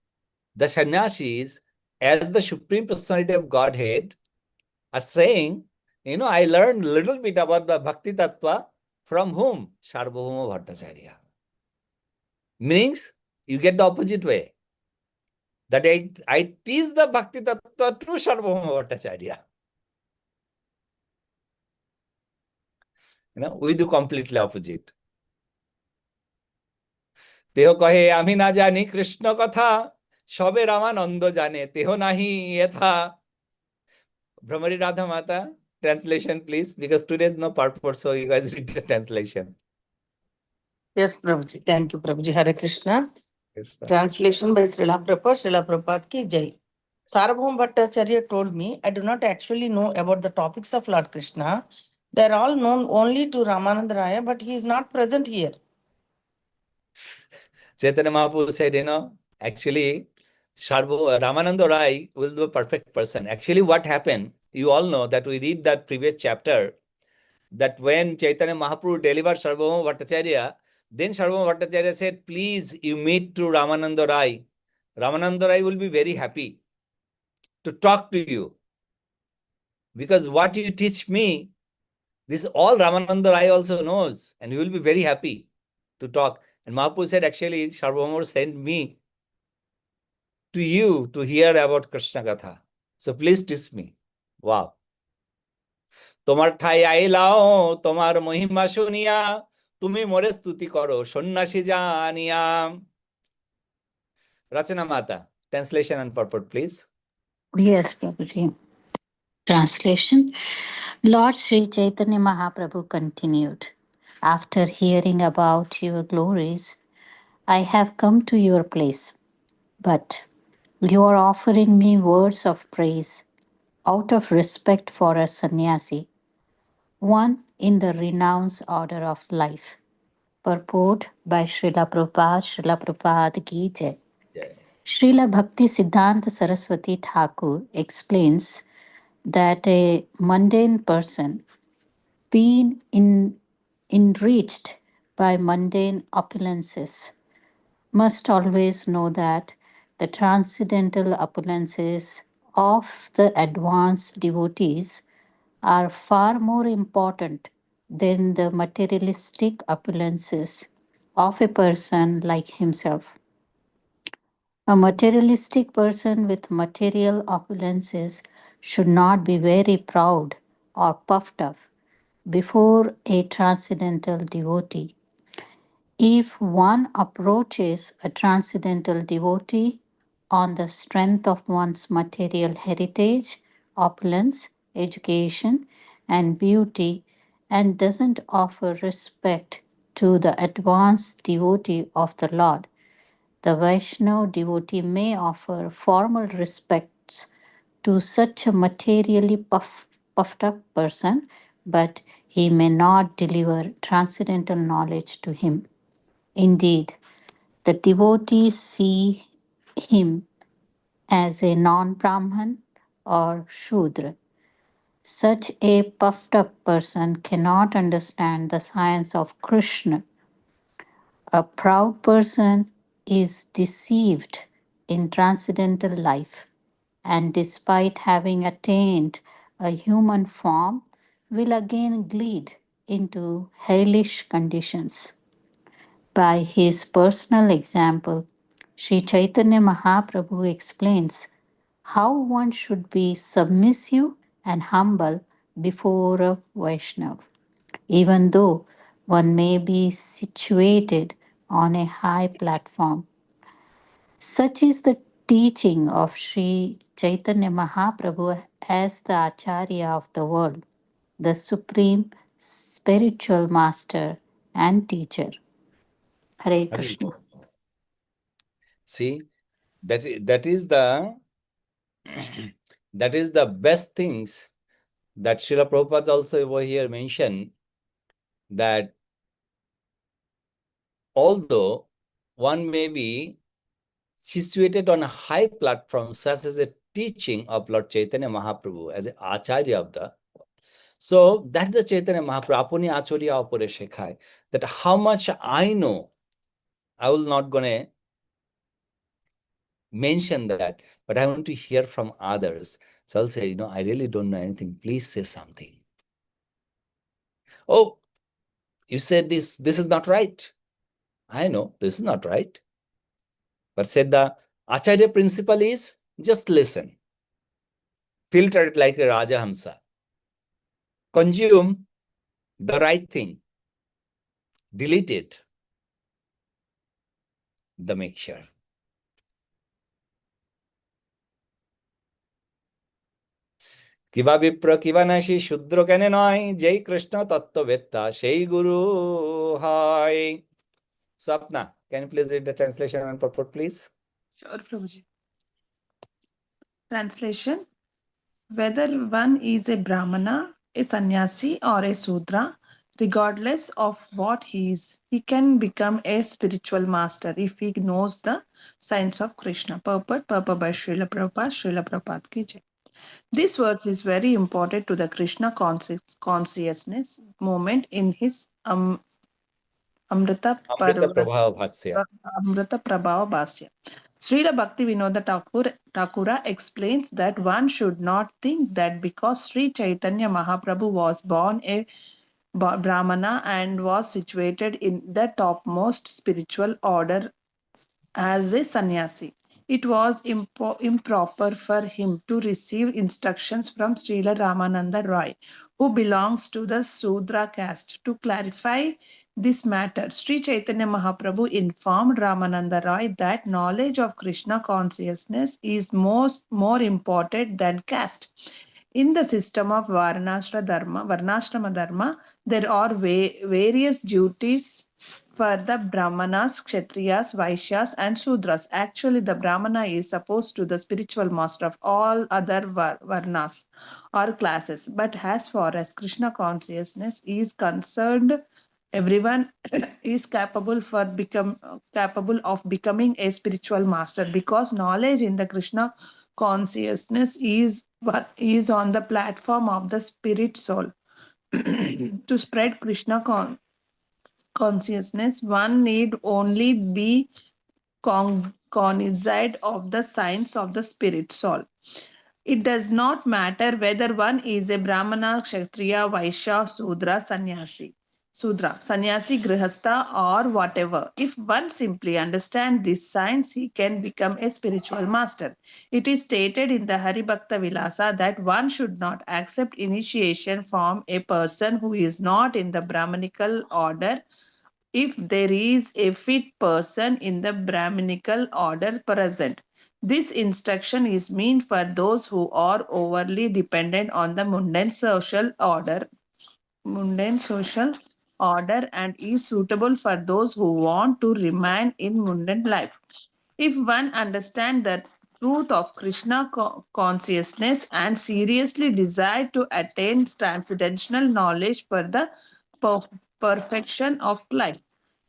the sannyasis, as the Supreme Personality of Godhead, are saying, I learned a little bit about the Bhakti Tattva from whom? Sarvabhauma Bhattacharya. Means you get the opposite way. That I teach the Bhakti Tattva to Sarvabhauma Bhattacharya. We do completely opposite. তেহ কহে আমি না জানি কৃষ্ণ কথা সবে রামানন্দ জানে তেহ নাহি এথা Brahmari Radha Mata, translation please, because today is no purpose, so you guys read the translation. Yes, Prabhuji. Thank you, Prabhuji. Hare Krishna. Krishna. Translation by Srila Prabhupada. Srila Prabhupada ki jai. Sarvabhauma Bhattacharya told me, I do not actually know about the topics of Lord Krishna. They are all known only to Ramananda Raya, but he is not present here. Chaitanya Mahaprabhu said, actually, Ramananda Rai will be a perfect person. Actually, what happened, you all know that we read that previous chapter, that when Chaitanya Mahaprabhu delivered Sarvabhauma Bhattacharya, then Sarvabhauma Bhattacharya said, please, you meet to Ramananda Rai. Ramananda Rai will be very happy to talk to you. Because what you teach me, this all Ramananda Rai also knows, and he will be very happy to talk. And Mahaprabhu said, actually, Sarvabhauma sent me to you to hear about Krishna Katha. So please teach me. Wow. তোমার ঠাই আইলাও তোমার মহিমা শুনিয়া তুমি মোরে স্তুতি করো সন্ন্যাসী জানিয়া Rachana Mata, translation and purport, please. Yes, Prabhuji. Translation. Lord Sri Chaitanya Mahaprabhu continued, after hearing about your glories, I have come to your place, but you are offering me words of praise out of respect for a sannyasi, one in the renounced order of life. Purport by Srila Prabhupada, Srila Prabhupada Ki Jai. Srila Bhakti Siddhanta Saraswati Thakur explains that a mundane person, being enriched by mundane opulences, must always know that the transcendental opulences of the advanced devotees are far more important than the materialistic opulences of a person like himself. A materialistic person with material opulences should not be very proud or puffed up before a transcendental devotee. If one approaches a transcendental devotee on the strength of one's material heritage, opulence, education, and beauty, and doesn't offer respect to the advanced devotee of the Lord, the Vaishnava devotee may offer formal respects to such a materially puffed up person, but he may not deliver transcendental knowledge to him. Indeed, the devotees see him as a non Brahman or Shudra. Such a puffed up person cannot understand the science of Krishna. A proud person is deceived in transcendental life, and despite having attained a human form, will again glide into hellish conditions. By his personal example, Sri Chaitanya Mahaprabhu explains how one should be submissive and humble before a Vaishnava, even though one may be situated on a high platform. Such is the teaching of Sri Chaitanya Mahaprabhu as the Acharya of the world, the supreme spiritual master and teacher. Hare Krishna. See, that is the that is the best things that Srila Prabhupada also over here mentioned, that although one may be situated on a high platform, such as a teaching of Lord Chaitanya Mahaprabhu as an Acharya of the. So that's the Chaitanya Mahaprabhu, Apuni Acharya Apure Shekhai, that how much I know, I will not gonna mention that, but I want to hear from others. So I'll say, I really don't know anything. Please say something. Oh, you said this is not right. I know this is not right. But said the Acharya principle is just listen. Filter it like a Rajahamsa. Consume the right thing. Delete it. The mixture. কিবা বিপ্র কিবা নাসি শূদ্র কেন নয়, যেই কৃষ্ণ তত্ত্ববেত্তা সেই গুরু হয়. Swapna, can you please read the translation and purport, please? Sure, Prabhuji. Translation. Whether one is a Brahmana, a sannyasi, or a Sudra, regardless of what he is, he can become a spiritual master if he knows the science of Krishna. Purport by Srila Prabhupada, Srila Prabhupada ki jai. This verse is very important to the Krishna consciousness movement in his Amrita Prabhava Bhasya. Srila Bhakti Vinoda Thakura explains that one should not think that because Sri Chaitanya Mahaprabhu was born a Brahmana and was situated in the topmost spiritual order as a sannyasi, it was improper for him to receive instructions from Srila Ramananda Roy, who belongs to the Sudra caste. To clarify this matter, Sri Chaitanya Mahaprabhu informed Ramananda Roy that knowledge of Krishna consciousness is more important than caste. In the system of Varnashrama Dharma, there are various duties for the Brahmanas, Kshatriyas, Vaishyas, and Shudras. Actually, the Brahmana is supposed to the spiritual master of all other Varnas or classes. But as far as Krishna consciousness is concerned, everyone is capable of becoming a spiritual master, because knowledge in the Krishna consciousness is on the platform of the spirit soul. To spread Krishna consciousness, one need only be cognizant of the science of the spirit soul. It does not matter whether one is a Brahmana, Kshatriya, Vaishya, Sannyasi, Grihastha, or whatever. If one simply understands this science, he can become a spiritual master. It is stated in the Haribhakta Vilasa that one should not accept initiation from a person who is not in the Brahmanical order if there is a fit person in the Brahminical order present. This instruction is meant for those who are overly dependent on the mundane social order and is suitable for those who want to remain in mundane life. If one understands the truth of Krishna consciousness and seriously desire to attain transcendental knowledge for the perfection of life,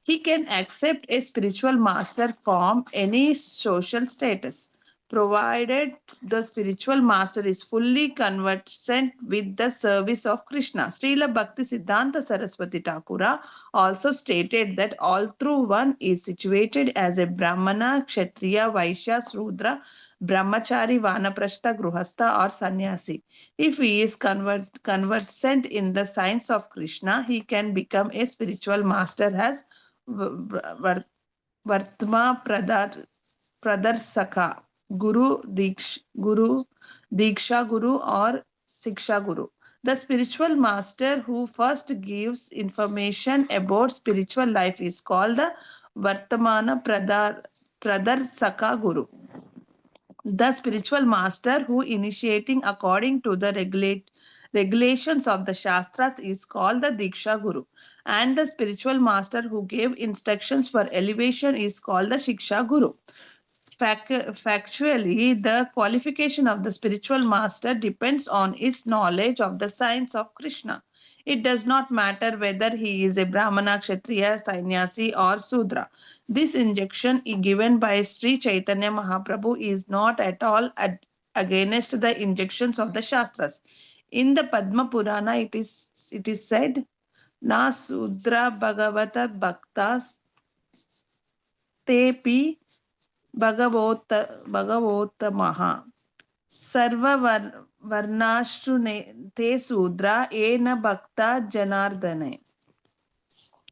he can accept a spiritual master from any social status, provided the spiritual master is fully conversant with the service of Krishna. Srila Bhakti Siddhanta Saraswati Thakura also stated that although one is situated as a Brahmana, Kshatriya, Vaishya, Sudra, Brahmachari, Vanaprastha, Gruhastha, or Sannyasi, if he is conversant in the science of Krishna, he can become a spiritual master as Vartma Pradarsaka, Guru, Diksha Guru, or Siksha Guru. The spiritual master who first gives information about spiritual life is called the Vartamana Pradarsaka Guru. The spiritual master who initiating according to the regulations of the Shastras is called the Diksha Guru. And the spiritual master who gave instructions for elevation is called the Shiksha Guru. Factually, the qualification of the spiritual master depends on his knowledge of the science of Krishna. It does not matter whether he is a Brahmana, Kshatriya, Sannyasi or Sudra. This injunction given by Sri Chaitanya Mahaprabhu is not at all against the injunctions of the Shastras. In the Padma Purana, it is said, Na Sudra Bhagavata Bhaktas Tepi Bhagavotamaha Sarva Varnashrune Te Sudra Ena Bhakta Janardane.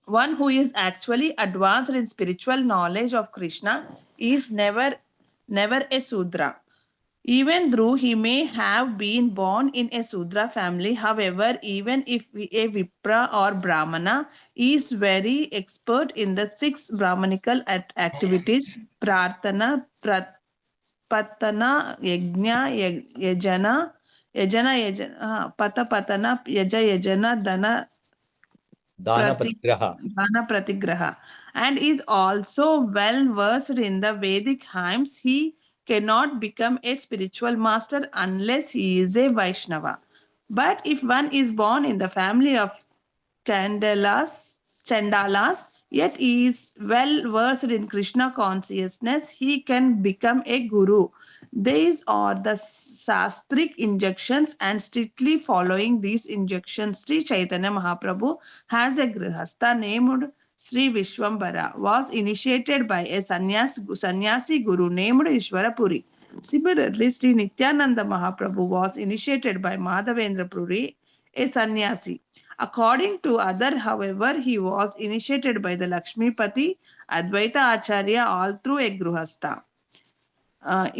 One who is actually advanced in spiritual knowledge of Krishna is never a Sudra. Even though he may have been born in a Sudra family, however, even if a Vipra or Brahmana is very expert in the 6 Brahmanical activities, Prarthana, Patana, Yajna, Patapatana, Yajana, Dana Patigraha. Dana Pratigraha, and is also well versed in the Vedic hymns, he cannot become a spiritual master unless he is a Vaishnava. But if one is born in the family of Chandalas, yet he is well versed in Krishna consciousness, he can become a guru. These are the sastric injunctions, and strictly following these injunctions, Sri Chaitanya Mahaprabhu has a grihastha named Sri Vishwambara, was initiated by a sannyasi guru named Ishwarapuri. Similarly, Sri Nityananda Mahaprabhu was initiated by Madhavendra Puri, a sannyasi. According to other, however, he was initiated by the Lakshmipati Advaita Acharya all through a Gruhastha,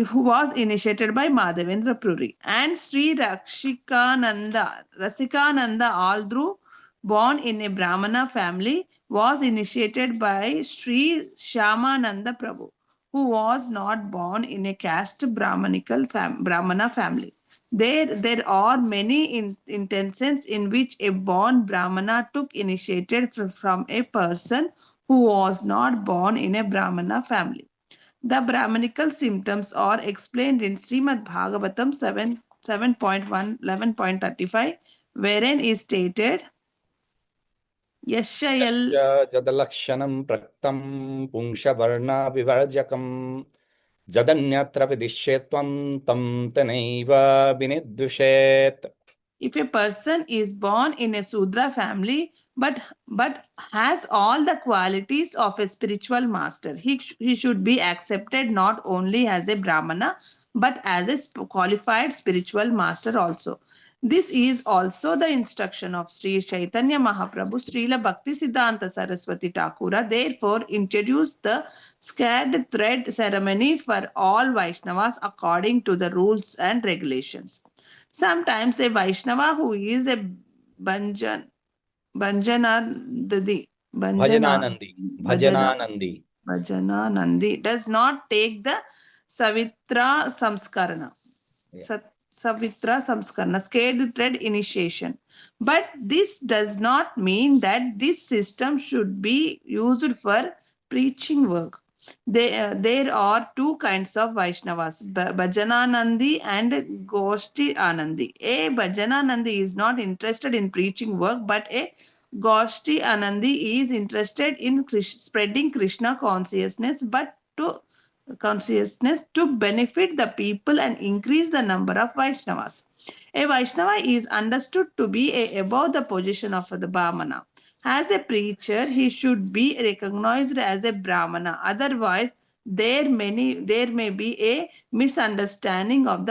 who was initiated by Madhavendra Puri, and Sri Rasikananda, all through born in a Brahmana family, was initiated by Sri Shyamananda Prabhu, who was not born in a caste Brahmana family. There are many instances in which a born Brahmana took initiated from a person who was not born in a Brahmana family. The Brahmanical symptoms are explained in Srimad Bhagavatam 7.11.35, wherein is stated, Yashayal Jadalakshanam Praktam Pungshavarna Vivarjakam Jadanyatra Vidishetvam Tam Tanaiva Vinidushet. If a person is born in a Sudra family but has all the qualities of a spiritual master, he should be accepted not only as a Brahmana but as a qualified spiritual master also. This is also the instruction of Sri Chaitanya Mahaprabhu. Srila Bhakti Siddhanta Saraswati Thakura therefore introduced the scared thread ceremony for all Vaishnavas according to the rules and regulations. Sometimes a Vaishnava who is a Bhajananandi does not take the Savitra Samskarana. Savitra Samskarana, scared thread initiation. But this does not mean that this system should be used for preaching work. There are 2 kinds of Vaishnavas, Bhajananandi and Goshti Anandi. A Bhajananandi is not interested in preaching work, but a Goshti Anandi is interested in spreading Krishna consciousness, to benefit the people and increase the number of Vaishnavas. A Vaishnava is understood to be above the position of the Brahmana. As a preacher, he should be recognized as a Brahmana. Otherwise, there may be a misunderstanding of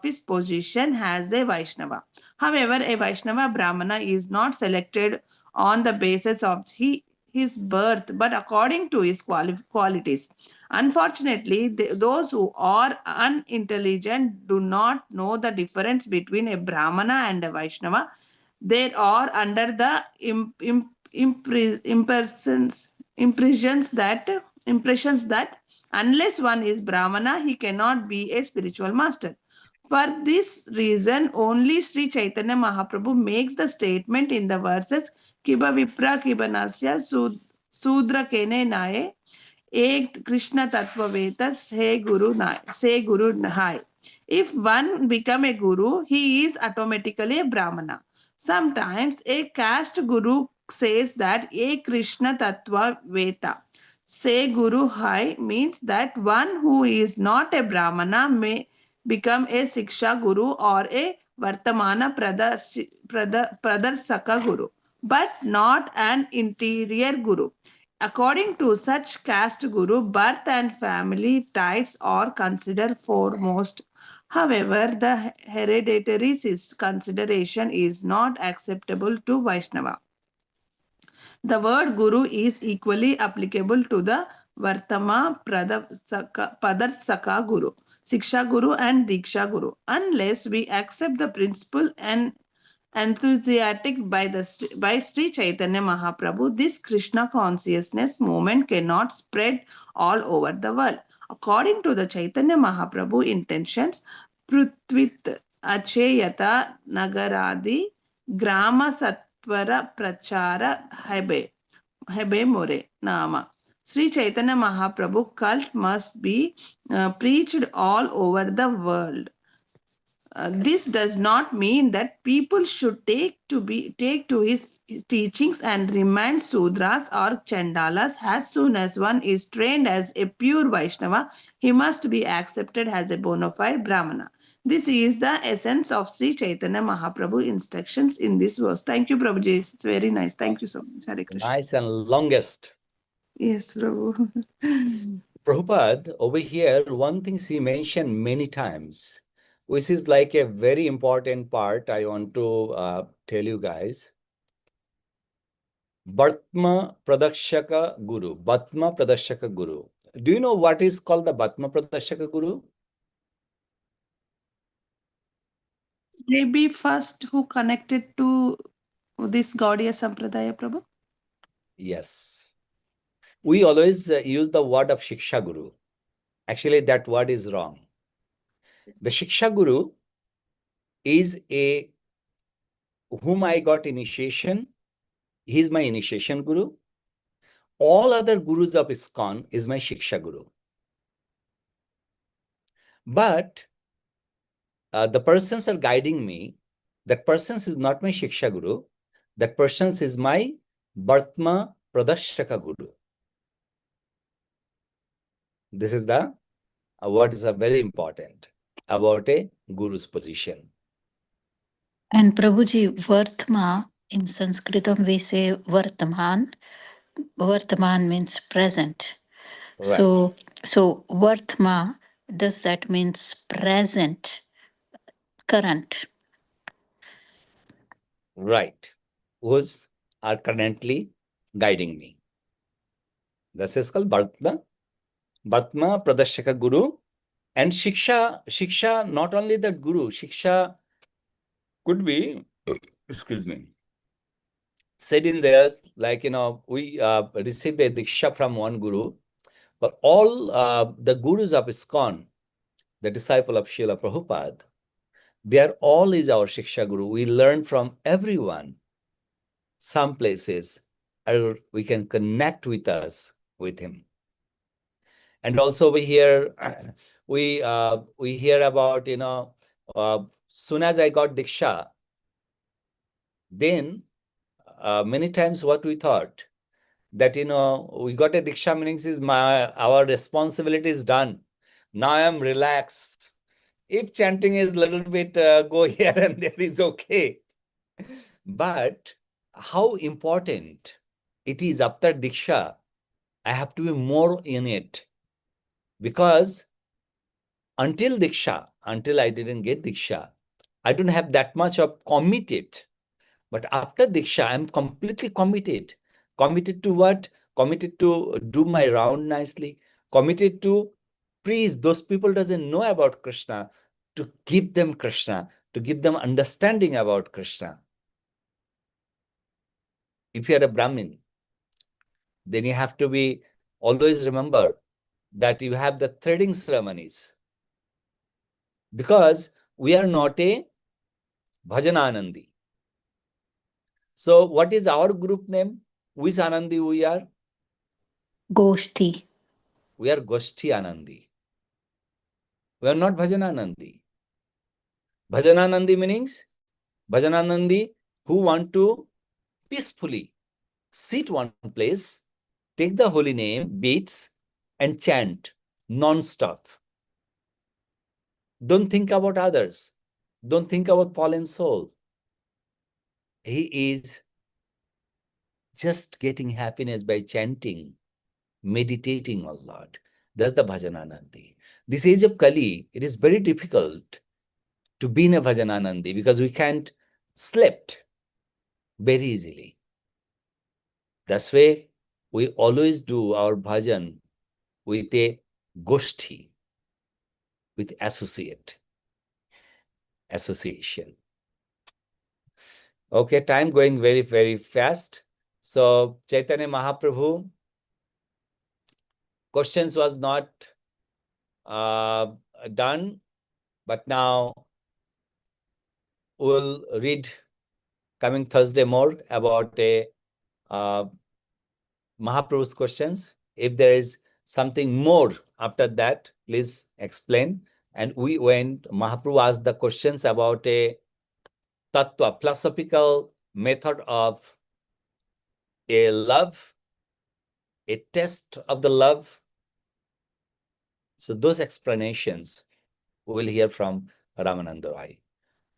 his position as a Vaishnava. However, a Vaishnava Brahmana is not selected on the basis of his birth, but according to his qualities. Unfortunately, those who are unintelligent do not know the difference between a Brahmana and a Vaishnava. They are under the impressions that unless one is Brahmana, he cannot be a spiritual master. For this reason, only Sri Chaitanya Mahaprabhu makes the statement in the verses Kiba Vipra Kiba Nasya Sudra Kene Naye Ek Krishna Tattvaveta Say Guru Hai. If one become a guru, he is automatically a Brahmana. Sometimes a caste guru says that a Krishna Tattva Veta. Say Guru Hai means that one who is not a Brahmana may become a Siksha Guru or a Vartamana Pradarsaka Guru, but not an interior Guru. According to such caste guru, birth and family ties are considered foremost. However, the hereditary consideration is not acceptable to Vaishnava. The word guru is equally applicable to the Vartama Padarsaka Guru, Siksha Guru, and Diksha Guru, unless we accept the principle and enthusiastic by Sri Chaitanya Mahaprabhu, this Krishna consciousness movement cannot spread all over the world. According to the Chaitanya Mahaprabhu intentions, Pruthvit Acheyata Nagaradi Grama Satvara Prachara Hebe More Nama. Sri Chaitanya Mahaprabhu cult must be preached all over the world. This does not mean that people should take to his teachings and remain Sudras or Chandalas. As soon as one is trained as a pure Vaishnava, he must be accepted as a bona fide Brahmana. This is the essence of Sri Chaitanya Mahaprabhu instructions in this verse. Thank you, Prabhuji. It's very nice. Thank you so much. Hare Krishna. Nice and longest. Yes, Prabhu. Prabhupada, over here, one thing she mentioned many times, which is like a very important part I want to tell you guys. Bhatma Pradakshaka Guru. Bhatma Pradakshaka Guru. Do you know what is called the Bhatma Pradakshaka Guru? Maybe first who connected to this Gaudiya Sampradaya, Prabhu? Yes. We always use the word of Shiksha Guru. Actually, that word is wrong. The Shiksha Guru is a whom I got initiation. He is my initiation Guru. All other Gurus of ISKCON is my Shiksha Guru. But the persons are guiding me. That persons is not my Shiksha Guru. That persons is my Bhatma Pradakshaka Guru. This is the what is very important about a Guru's position. And Prabhuji, Vartma, in Sanskritam we say Vartaman. Vartaman means present. Right. So Vartma, does that means present, current? Right. Who's are currently guiding me. This is called Bhatma Pradakshaka Guru. And Shiksha, not only the Guru, Shiksha could be, excuse me, said in there, like, we received a Diksha from one Guru, but all the Gurus of ISKCON, the disciple of Srila Prabhupada, they are all is our Shiksha Guru. We learn from everyone. Some places we can connect with us, with him. And also we hear, we hear about, soon as I got Diksha, then many times what we thought, that, we got a Diksha meanings is our responsibility is done. Now I am relaxed. If chanting is a little bit go here and there is okay. But how important it is after Diksha, I have to be more in it. Because until Diksha, until I didn't get Diksha, I don't have that much of committed. But after Diksha, I'm completely committed. Committed to what? Committed to do my round nicely. Committed to preach those people doesn't know about Krishna, to give them Krishna, to give them understanding about Krishna. If you are a Brahmin, then you have to be, always remember that you have the threading ceremonies. Because we are not a Bhajananandi. So what is our group name? Which Anandi we are? Goshti. We are Goshti Anandi. We are not Bhajananandi. Bhajananandi meanings? Bhajananandi who want to peacefully sit one place, take the holy name, beats, and chant non-stop. Don't think about others. Don't think about fallen soul. He is just getting happiness by chanting, meditating on Lord. That's the Bhajananandi. This age of Kali, it is very difficult to be in a Bhajananandi because we can't sleep very easily. That's why we always do our bhajan with a goshti, with association. Okay, time going very, very fast. So Chaitanya Mahaprabhu, questions was not done, but now we'll read coming Thursday more about a Mahaprabhu's questions. If there is something more after that, please explain. And when Mahaprabhu asked the questions about a tattva, philosophical method of a love, a test of the love. So those explanations we will hear from Ramananda Rai.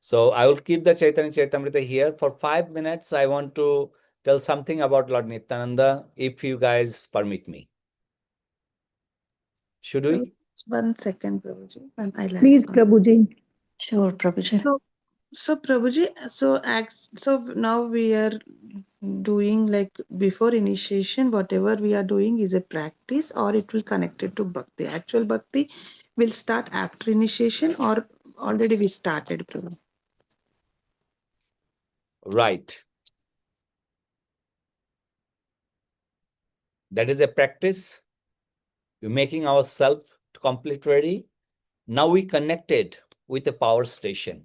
So I will keep the Chaitanya Charitamrita here. For 5 minutes, I want to tell something about Lord Nityananda, if you guys permit me. Should we? 1 second, Prabhuji. And I'll Please, answer. Prabhuji. Sure, Prabhuji. So Prabhuji, so now we are doing like before initiation, whatever we are doing is a practice, or it will connect it to bhakti. Actual bhakti will start after initiation, or already we started, Prabhu. Right. That is a practice. We're making ourselves complete ready. Now we connected with a power station.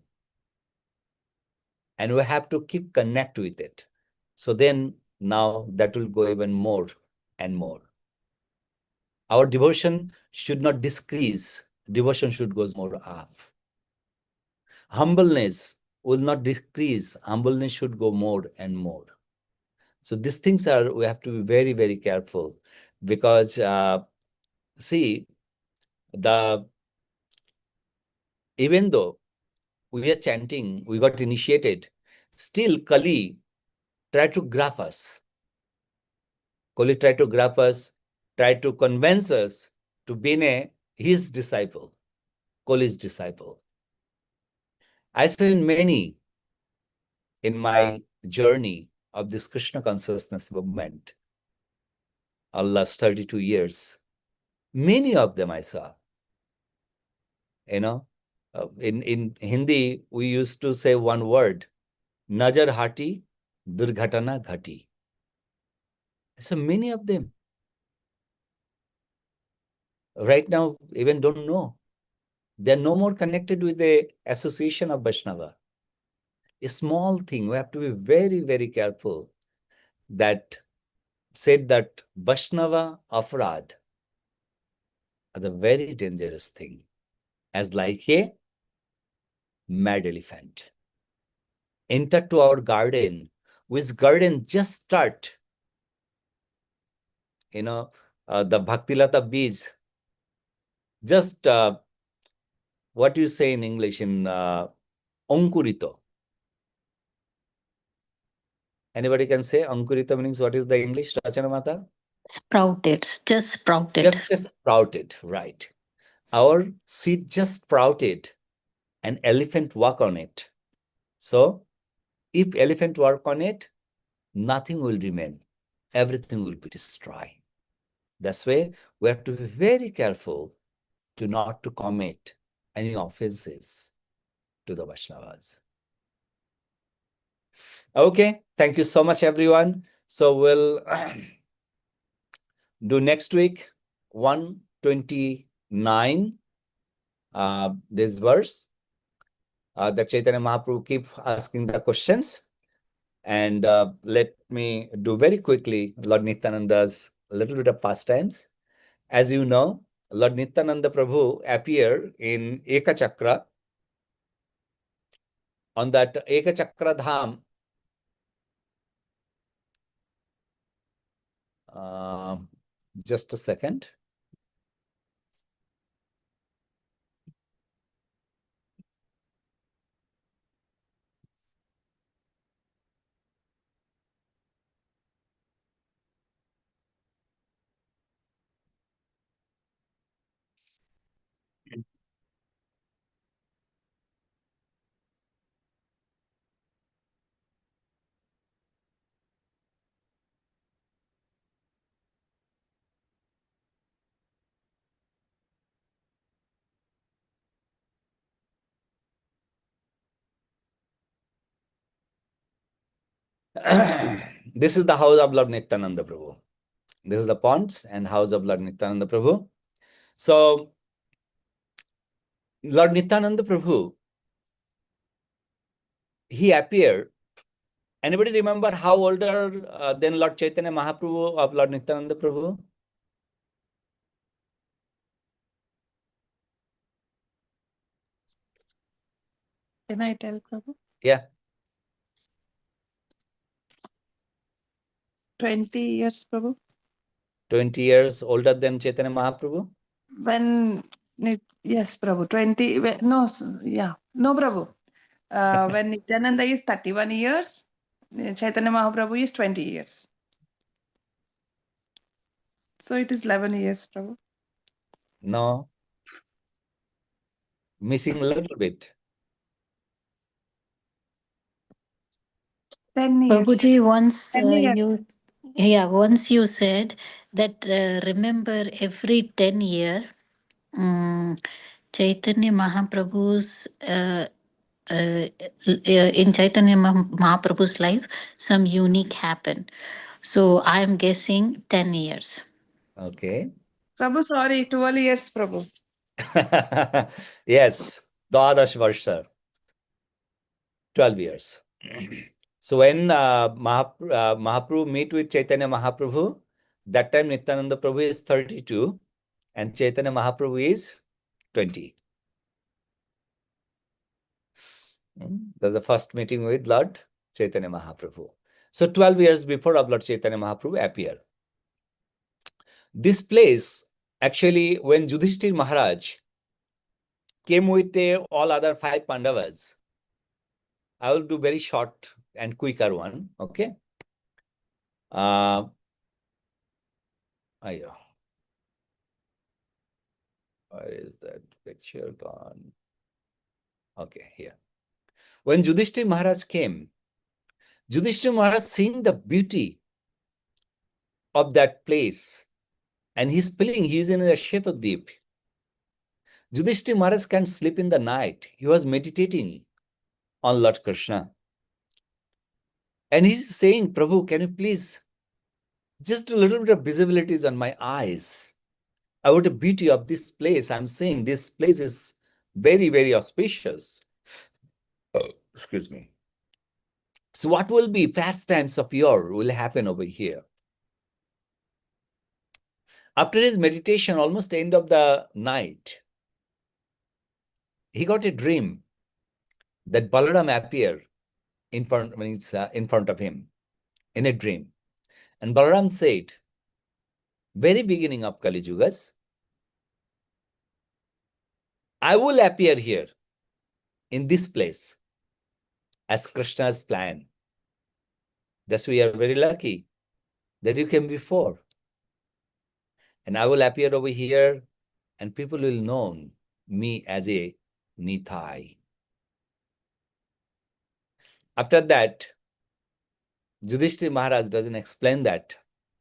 And we have to keep connect with it. So then now that will go even more and more. Our devotion should not decrease. Devotion should go more up. Humbleness will not decrease. Humbleness should go more and more. So these things are, we have to be very, very careful because see, even though we are chanting, we got initiated, still Kali tried to grab us. Kali tried to grab us, tried to convince us to be his disciple, Kali's disciple. I seen many in my journey of this Krishna consciousness movement, last 32 years. Many of them I saw. In Hindi, we used to say one word, Najar hati, durghatana ghati. So many of them right now even don't know. They're no more connected with the association of Vaishnava. A small thing, we have to be very, very careful that said that Vaishnava Afrad are the very dangerous thing, as like a mad elephant. Enter to our garden, which garden just start, the Bhaktilata bees, just what you say in English in Ankurito. Anybody can say Ankurito means what is the English, Rachana Mata? Sprouted, just sprouted. Just sprouted, right. Our seed just sprouted, an elephant walk on it. So if elephant work on it, nothing will remain. Everything will be destroyed. That's why we have to be very careful to not to commit any offenses to the Vaishnavas. Okay, thank you so much, everyone. So we'll do next week 129, this verse that Chaitanya Mahaprabhu keep asking the questions. And let me do very quickly Lord Nityananda's a little bit of pastimes. As you know, Lord Nityananda Prabhu appeared in Ekachakra. On that Ekachakra Dham, Just a second. This is the house of Lord Nityananda Prabhu. This is the ponds and house of Lord Nityananda Prabhu. So, Lord Nityananda Prabhu, he appeared. Anybody remember how older than Lord Chaitanya Mahaprabhu of Lord Nityananda Prabhu? Can I tell, Prabhu? Yeah. 20 years, Prabhu. 20 years older than Chaitanya Mahaprabhu? When, yes, Prabhu, 20, no, yeah, no, Prabhu. When Nityananda is 31 years, Chaitanya Mahaprabhu is 20 years. So it is 11 years, Prabhu. No. Missing a little bit. 10 years. Prabhuji, once 10 years. once you said that remember every 10 year, Chaitanya Mahaprabhu's in Chaitanya Mahaprabhu's life, some unique happened. So I am guessing 10 years. Okay. Prabhu, sorry, 12 years, Prabhu. Yes, Dwadash Varsha. 12 years. So when Mahaprabhu meet with Chaitanya Mahaprabhu, that time Nityananda Prabhu is 32 and Chaitanya Mahaprabhu is 20. That's the first meeting with Lord Chaitanya Mahaprabhu. So 12 years before Lord Chaitanya Mahaprabhu appeared. This place, actually, when Yudhishthir Maharaj came with all other 5 Pandavas, I will do very short and quicker one, okay? Where is that picture gone? Okay, here. When Yudhishthir Maharaj came, Yudhishthir Maharaj seen the beauty of that place and he's feeling he's in a Shetadip. Yudhishthir Maharaj can't sleep in the night. He was meditating on Lord Krishna. And he's saying, Prabhu, can you please just a little bit of visibility is on my eyes about the beauty of this place. I'm saying this place is very, very auspicious. Excuse me. So what will be pastimes of your will happen over here? After his meditation, almost end of the night, he got a dream that Balaram appeared in front of him in a dream. And Balaram said, very beginning of Kali Yugas, I will appear here in this place as Krishna's plan. Thus we are very lucky that you came before. And I will appear over here and people will know me as a Nitai. After that, Yudhishthir Maharaj doesn't explain that.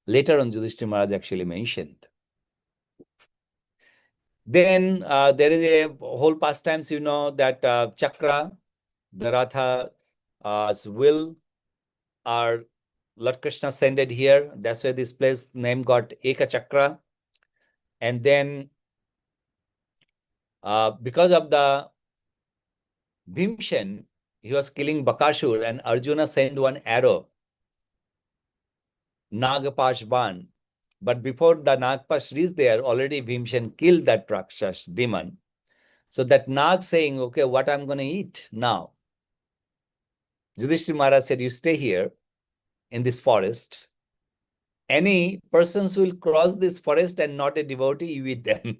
Later on, Yudhishthir Maharaj actually mentioned. Then there is a whole pastimes, you know, that Chakra, the Ratha's will, are Lord Krishna sent it here. That's why this place name got Eka Chakra. And then because of the Bhimshan, he was killing Bakashur and Arjuna sent one arrow, Nagapashban. But before the Nagpash reached there, already Bhimshan killed that Rakshas demon. So that Nag saying, okay, what I'm going to eat now? Yudhishthira Maharaj said, you stay here in this forest any persons will cross this forest and not a devotee with them.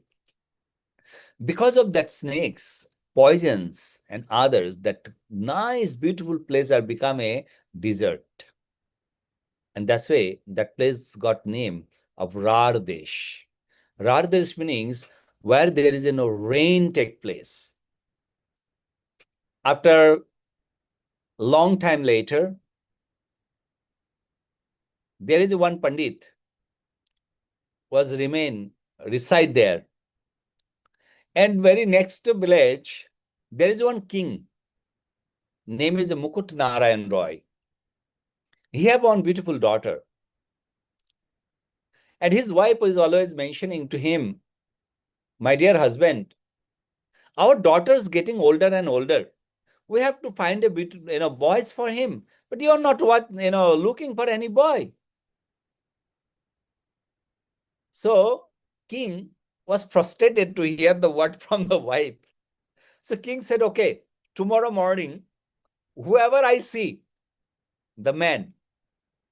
Because of that snakes, poisons, and others, that nice, beautiful place are become a desert. And that's why that place got name of Rardesh. Rardesh means where there is no rain take place. After long time later, there is one Pandit was reside there. And very next village, there is one king. Name is Mukut Narayan Roy. He have one beautiful daughter. And his wife is always mentioning to him, my dear husband, our daughter is getting older and older. We have to find a bit, boys for him. But you are not looking for any boy. So king was frustrated to hear the word from the wife. So king said, okay, tomorrow morning, whoever I see, the man,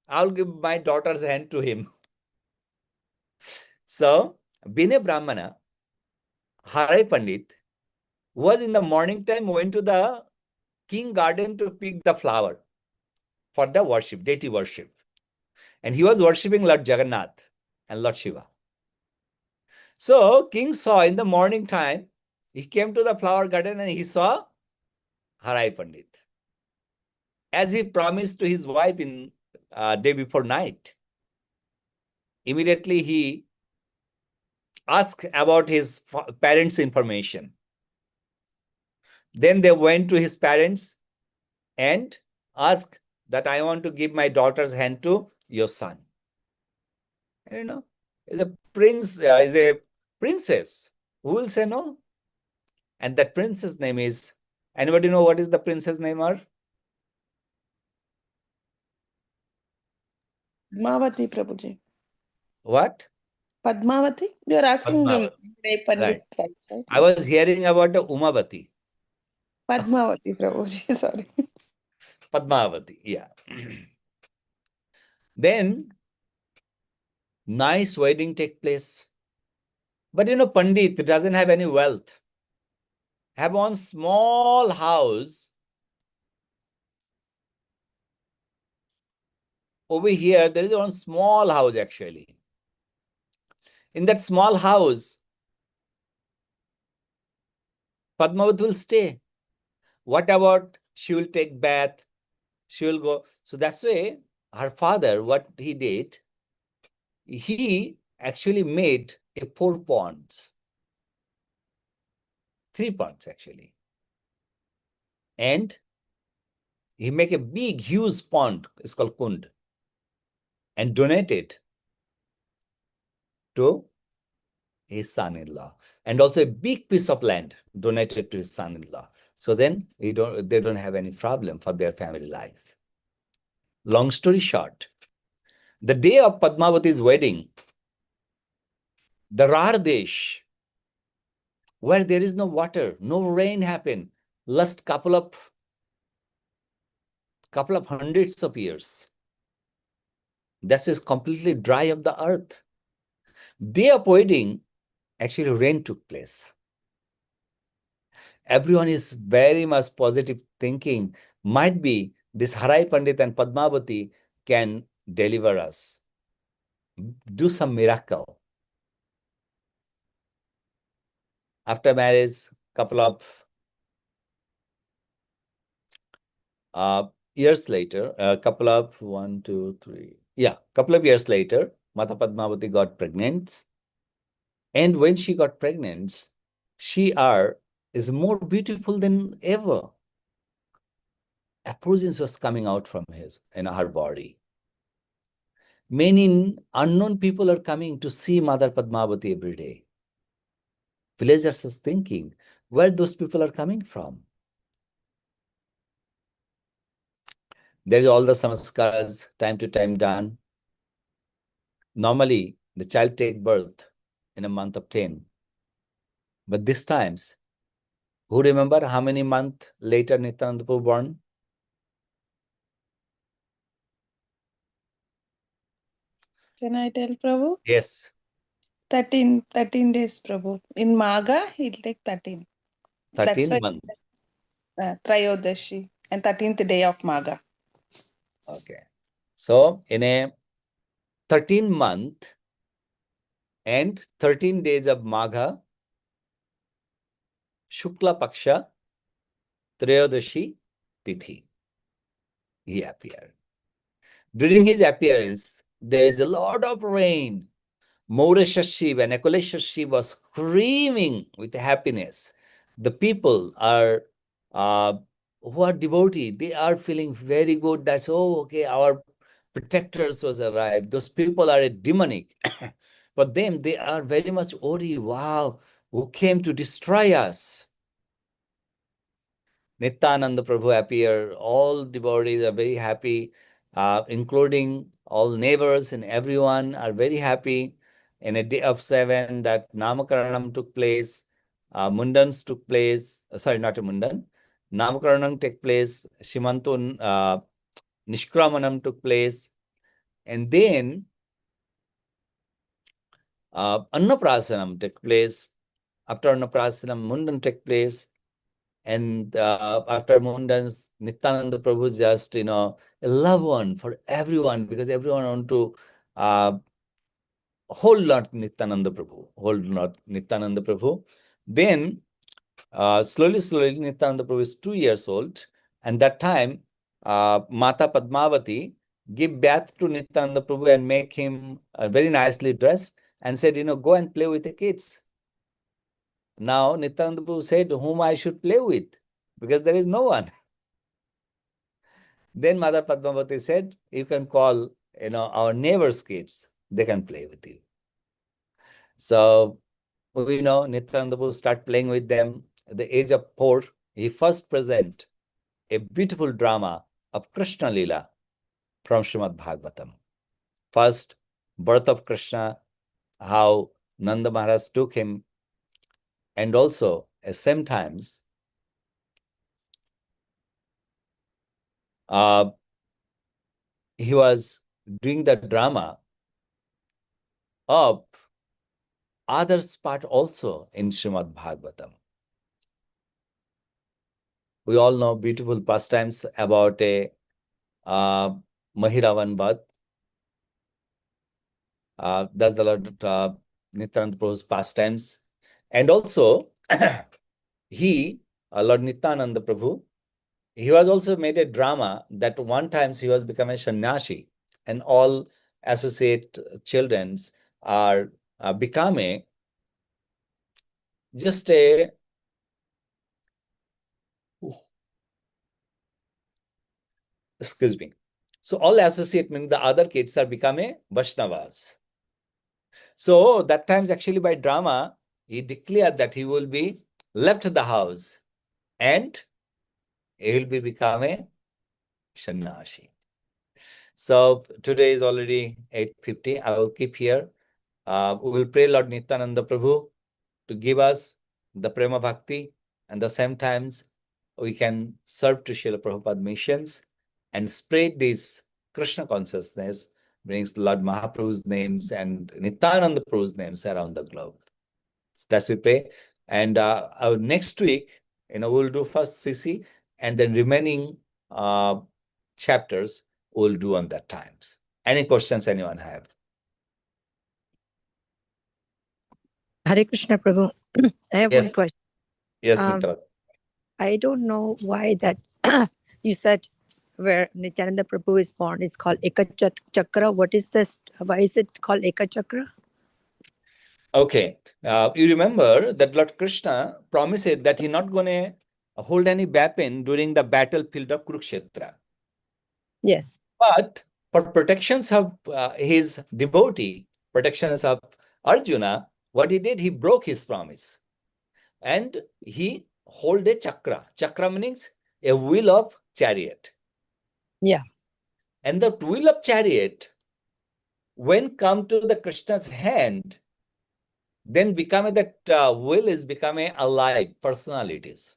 I'll give my daughter's hand to him. So Bine Brahmana, Harai Pandit, was in the morning time went to the king garden to pick the flower for the worship, deity worship. And he was worshipping Lord Jagannath and Lord Shiva. So king saw in the morning time, he came to the flower garden and he saw Harai Pandit. As he promised to his wife in day before night. Immediately he asked about his parents' information. Then they went to his parents and asked that I want to give my daughter's hand to your son. Is a prince, is a princess. Who will say no? And that princess name is, anybody know what is the princess name or? Padmavati, Prabhuji. What? Padmavati? You are asking Padmavati. Pandit, Right. right? I was hearing about the Umavati. Padmavati, Prabhuji, sorry. Padmavati, yeah. Then, nice wedding take place. But Pandit doesn't have any wealth. Have one small house. Over here, there is one small house actually. In that small house, Padmavati will stay. What about she will take bath? She will go. So that's why her father, what he did, he actually made a 4 ponds. 3 ponds actually. And he make a big, huge pond, it's called Kund, and donate it to his son-in-law. And also a big piece of land donated to his son-in-law. So then they don't have any problem for their family life. Long story short, the day of Padmavati's wedding, the Rardesh, where there is no water, no rain happened, last couple of hundreds of years. That is completely dry of the earth. Day of wedding, actually rain took place. Everyone is very much positive thinking. Might be this Harai Pandit and Padmavati can deliver us, do some miracle. After marriage, couple of years later, couple of years later, Mata Padmavati got pregnant. And when she got pregnant, she is more beautiful than ever. Effulgence was coming out from her body. Many unknown people are coming to see Mother Padmavati every day. Villagers are thinking where those people are coming from. There is all the samaskaras time to time done. Normally, the child take birth in a month of 10. But this times, who remember how many months later Nityananda Prabhu born? Can I tell Prabhu? Yes. 13 days, Prabhu. In Maga, it'll take 13. That's 13 why month. Trayodashi and 13th day of Maga. Okay. So in a 13 month and 13 days of Magha, Shukla Paksha, Trayodashi Tithi, he appeared. During his appearance, there is a lot of rain. Mauritius and Ecolicious was screaming with happiness. The people are who are devotee, they are feeling very good. That's okay, our protectors was arrived. Those people are demonic. For them, they are very much worried. Wow, who came to destroy us? Nityananda Prabhu appeared. All devotees are very happy, including all neighbors and everyone are very happy. In a day of 7, that Namakaranam took place, Mundans took place, sorry, not a Mundan, Namakaranam took place, Shimantun Nishkramanam took place, and then Annaprasanam took place. After Annaprasanam, Mundan took place. And after Mundan's, Nityananda Prabhu just, a loved one for everyone, because everyone want to hold not Nityananda Prabhu. Then slowly, Nityananda Prabhu is 2 years old. And that time, Mata Padmavati gave birth to Nityananda Prabhu and make him very nicely dressed and said, go and play with the kids. Now, Nityananda Prabhu said, whom I should play with? Because there is no one. Then Mother Padmavati said, you can call, our neighbors' kids. They can play with you. So, we know Nityananda Prabhu start playing with them. At the age of 4, he first present a beautiful drama of Krishna Lila from Srimad Bhagavatam. First, birth of Krishna, how Nanda Maharaj took him, and also at same times, he was doing the drama of others part also in Srimad Bhagavatam. We all know beautiful pastimes about a Mahiravan Bhat. That's the Lord Nityananda Prabhu's pastimes. And also, Lord Nityananda Prabhu, he was also made a drama that one times he was become a sannyasi, and all associate children are become just a excuse me. So all associate means the other kids are become Vaishnavas. So that times actually by drama, he declared that he will be left the house and he will be become a sannyasi. So today is already 8:50. I will keep here. We will pray Lord Nityananda Prabhu to give us the Prema Bhakti, and the same times we can serve to Srila Prabhupada missions and spread this Krishna consciousness, brings Lord Mahaprabhu's names and Nityananda Prabhu's names around the globe. So that's we pray. And our next week, we'll do first CC, and then remaining chapters we'll do on that times. Any questions anyone have? Hare Krishna Prabhu. I have one question. Yes, Nityananda. I don't know why that you said where Nityananda Prabhu is born is called Ekachakra. What is this? Why is it called Ekachakra? Okay. You remember that Lord Krishna promised that he's not going to hold any weapon during the battlefield of Kurukshetra. Yes. But for protections of his devotee, protections of Arjuna, what he did, he broke his promise. And he hold a chakra. Chakra means a wheel of chariot. Yeah. And the wheel of chariot, when come to the Krishna's hand, then become that wheel is becoming alive personalities.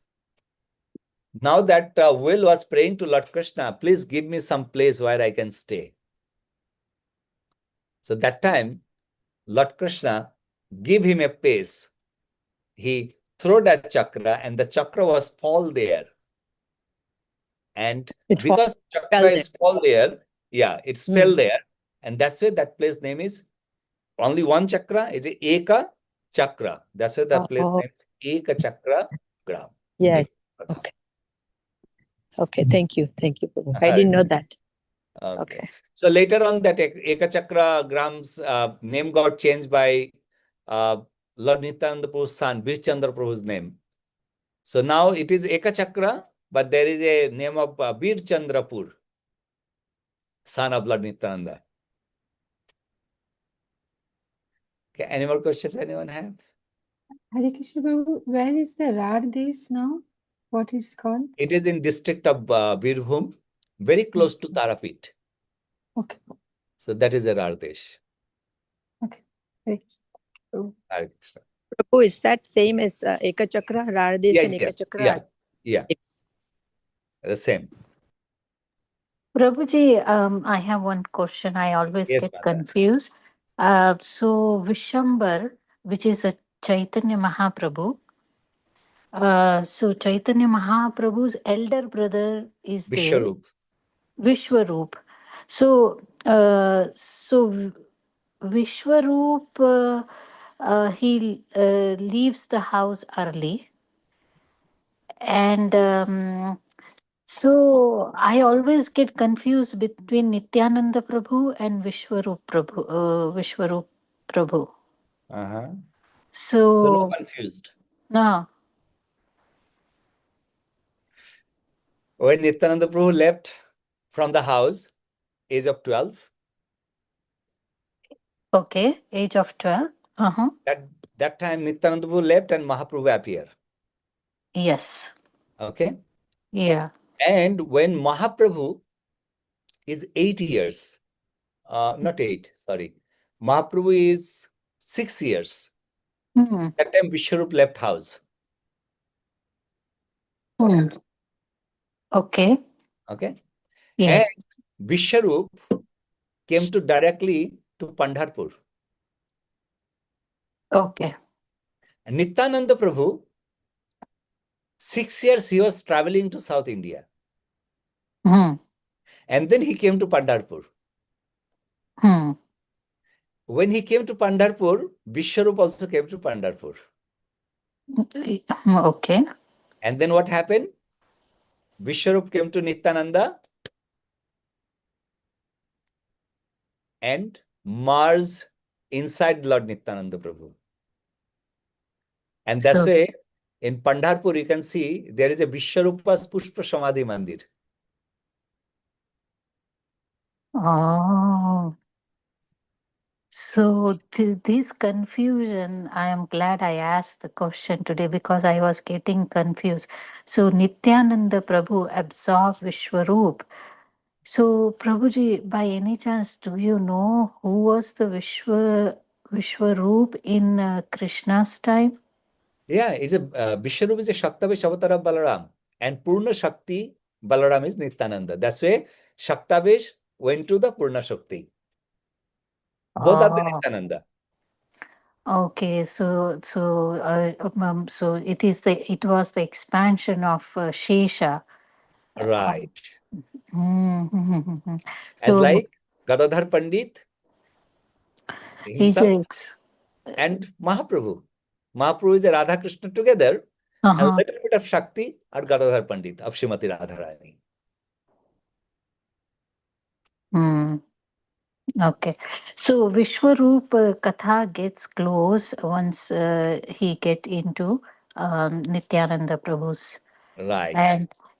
Now that wheel was praying to Lord Krishna, please give me some place where I can stay. So that time, Lord Krishna give him a pace. He threw that chakra and the chakra was fall there. And It because fell chakra there. is fall there, yeah, it's fell there. And that's why that place name is only one chakra is Eka Chakra. That's why the place name is Eka Chakra Gram. Yes. Okay. Okay. Thank you. Thank you, Prabhu. I Hare didn't know that. Okay. Okay. So later on, that Eka Chakra Gram's name got changed by Lord Nityananda Prabhu's son, Bir Chandra Prabhu's name. So now it is Eka Chakra, but there is a name of Bir Chandrapur, son of Lord Nityananda. Okay, any more questions anyone have? Hare Krishna Prabhu, where is the Radhis now? What is called? It is in district of Birbhum, very close to Tarapit. Okay. So that is a Radhesh. Okay. Hare Krishna. Prabhu. Hare Krishna. Prabhu, is that same as Eka Chakra, Radhesh Yeah, and yeah, Eka Chakra? yeah. The same. Prabhuji, I have one question. I always Yes, get Mata. confused. So Vishambar, which is a Chaitanya Mahaprabhu. So Chaitanya Mahaprabhu's elder brother is there, Vishwarup. Vishwaroop. So, Vishwaroop, he leaves the house early, and so I always get confused between Nityananda Prabhu and Vishwaroop Prabhu. Vishwaroop Prabhu. So no So confused. no, When Nityananda Prabhu left from the house, age of 12, okay, age of 12. that time Nityananda Prabhu left and Mahaprabhu appeared. Yes. Okay. Yeah. And when Mahaprabhu is 8 years, not 8, sorry, Mahaprabhu is 6 years. Hmm. That time Vishwarup left house. Hmm. Okay. Okay. Yes. And Vishwarup came to directly to Pandharpur. Okay. And Nityananda Prabhu, 6 years he was traveling to South India. Hmm. And then he came to Pandharpur. Hmm. When he came to Pandharpur, Vishwarup also came to Pandharpur. Okay. And then what happened? Vishwarup came to Nityananda and merged inside Lord Nityananda Prabhu. And that's So, why in Pandharpur you can see there is a Vishwarupa's Pushpa Samadhi Mandir. oh. So this confusion, I am glad I asked the question today because I was getting confused. So Nityananda Prabhu absorbed Vishwaroop. So Prabhuji, by any chance, do you know who was the Vishwaroop in Krishna's time? Yeah, it's a Vishwarup is a Shaktavesh avatar of Balaram, and Purna Shakti Balaram is Nityananda. That's why Shaktavesh went to the Purna Shakti. Both are the Oh, Nityananda. okay. So it was the expansion of Shesha. Right. Mm-hmm. As So like Gadadhar Pandit he's himself and Mahaprabhu. Mahaprabhu is a Radha Krishna together, and uh-huh. little bit of Shakti are Gadadhar Pandit of Srimati Radharani. Mm. Okay. So Vishwaroop Katha gets close once he get into Nityananda Prabhu's. Right.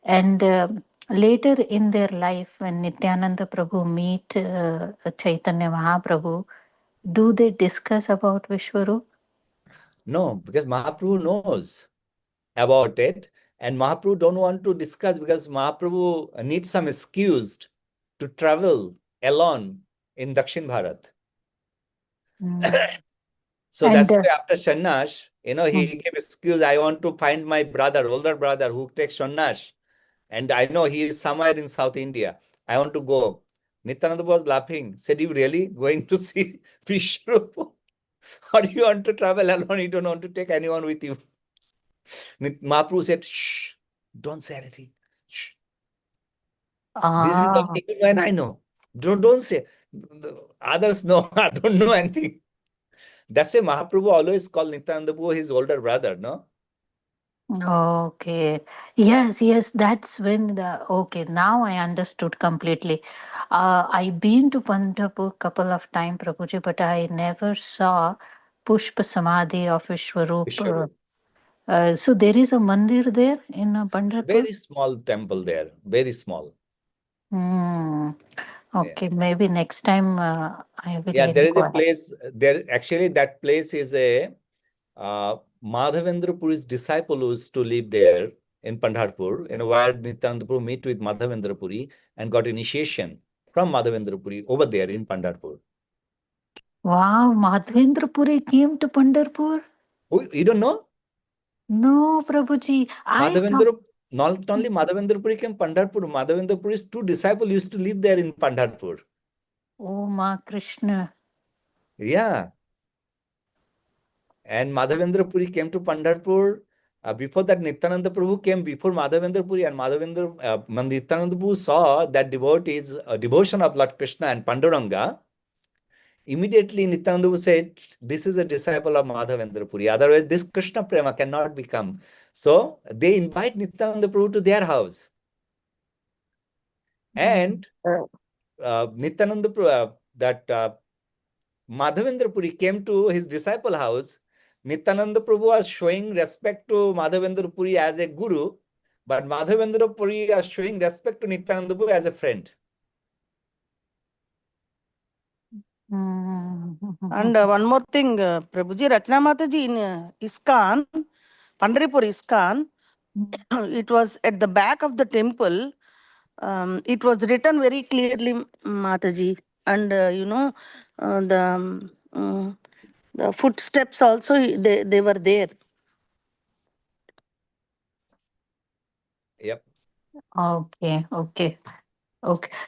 And later in their life, when Nityananda Prabhu meet Chaitanya Mahaprabhu, do they discuss about Vishwaroop? No, because Mahaprabhu knows about it, and Mahaprabhu don't want to discuss because Mahaprabhu needs some excuse to travel alone in Dakshin Bharat. So And that's why after Sannyas, he gave excuse, I want to find my brother, older brother who takes Sannyas. And I know he is somewhere in South India. I want to go. Nityananda was laughing, said, "You really going to see Vishwarupa? Or you want to travel alone? You don't want to take anyone with you?" Mahaprabhu said, "Shh, don't say anything. Shh. This is Ah, something even I know. Don't say. The others know. I don't know anything." That's why Mahaprabhu always called Nityananda Prabhu his older brother, no? okay. Yes, that's when okay, now I understood completely. I've been to Pandharpur couple of times, Prabhuji, but I never saw Pushpa Samadhi of Vishwarup. Vishwarup. So there is a mandir there in Pandharpur? Very small temple there. Very small. Hmm. Yeah. Okay, maybe next time I will Yeah, there is a inquire. place there. Actually, that place is a Madhavendra Puri's disciple who used to live there in Pandharpur, where Nityananda Prabhu meet with Madhavendra Puri and got initiation from Madhavendra Puri over there in Pandharpur. Wow, Madhavendra Puri came to Pandharpur? Oh, you don't know? No, Prabhuji. I thought, Madhavendra, not only Madhavendra Puri came Pandharpur, Madhavendra Puri's two disciples used to live there in Pandharpur. oh, Ma Krishna. Yeah. And Madhavendra Puri came to Pandharpur. Before that, Nityananda Prabhu came before Madhavendra Puri, and Nityananda Prabhu saw that devotees, devotion of Lord Krishna and Panduranga. Immediately, Nityananda Prabhu said, "This is a disciple of Madhavendra Puri. Otherwise, this Krishna Prema cannot become." So they invite Nityananda Prabhu to their house. And Nityananda Prabhu, Madhavendra Puri came to his disciple house. Nityananda Prabhu was showing respect to Madhavendra Puri as a guru, but Madhavendra Puri was showing respect to Nityananda Prabhu as a friend. And one more thing, Prabhuji, Rachna Mataji in ISKCON, Pandharpur ISKCON, it was at the back of the temple. It was written very clearly, Mataji, and the footsteps also they were there. Yep. Okay.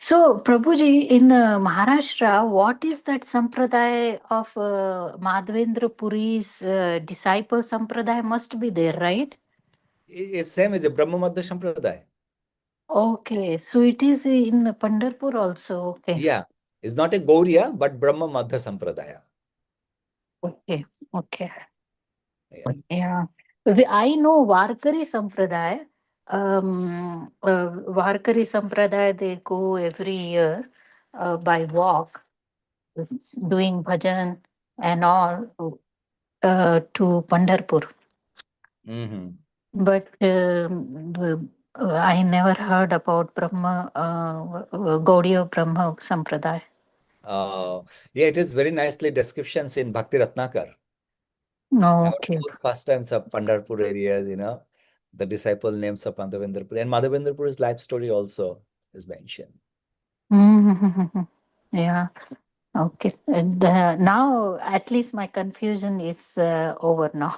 So, Prabhuji, in Maharashtra, what is that sampradaya of Madhavendra Puri's disciple sampradaya must be there, right? It's same as a Brahma Madhya Sampradaya. Okay, so it is in Pandharpur also. Okay. Yeah. It's not a Gauriya, but Brahma Madhya Sampradaya. Okay. Yeah. Yeah. I know Varkari Sampradaya. Varkari Sampradaya, they go every year by walk, doing bhajan and all to Pandharpur. But I never heard about Gaudiya Brahma Sampradaya. Yeah, it is very nicely descriptions in Bhakti Ratnakar. Okay. Both pastimes of Pandharpur areas, the disciple names of Madhavendra Puri. And Madhavendra Puri's life story also is mentioned. Yeah. Okay. And now at least my confusion is over now.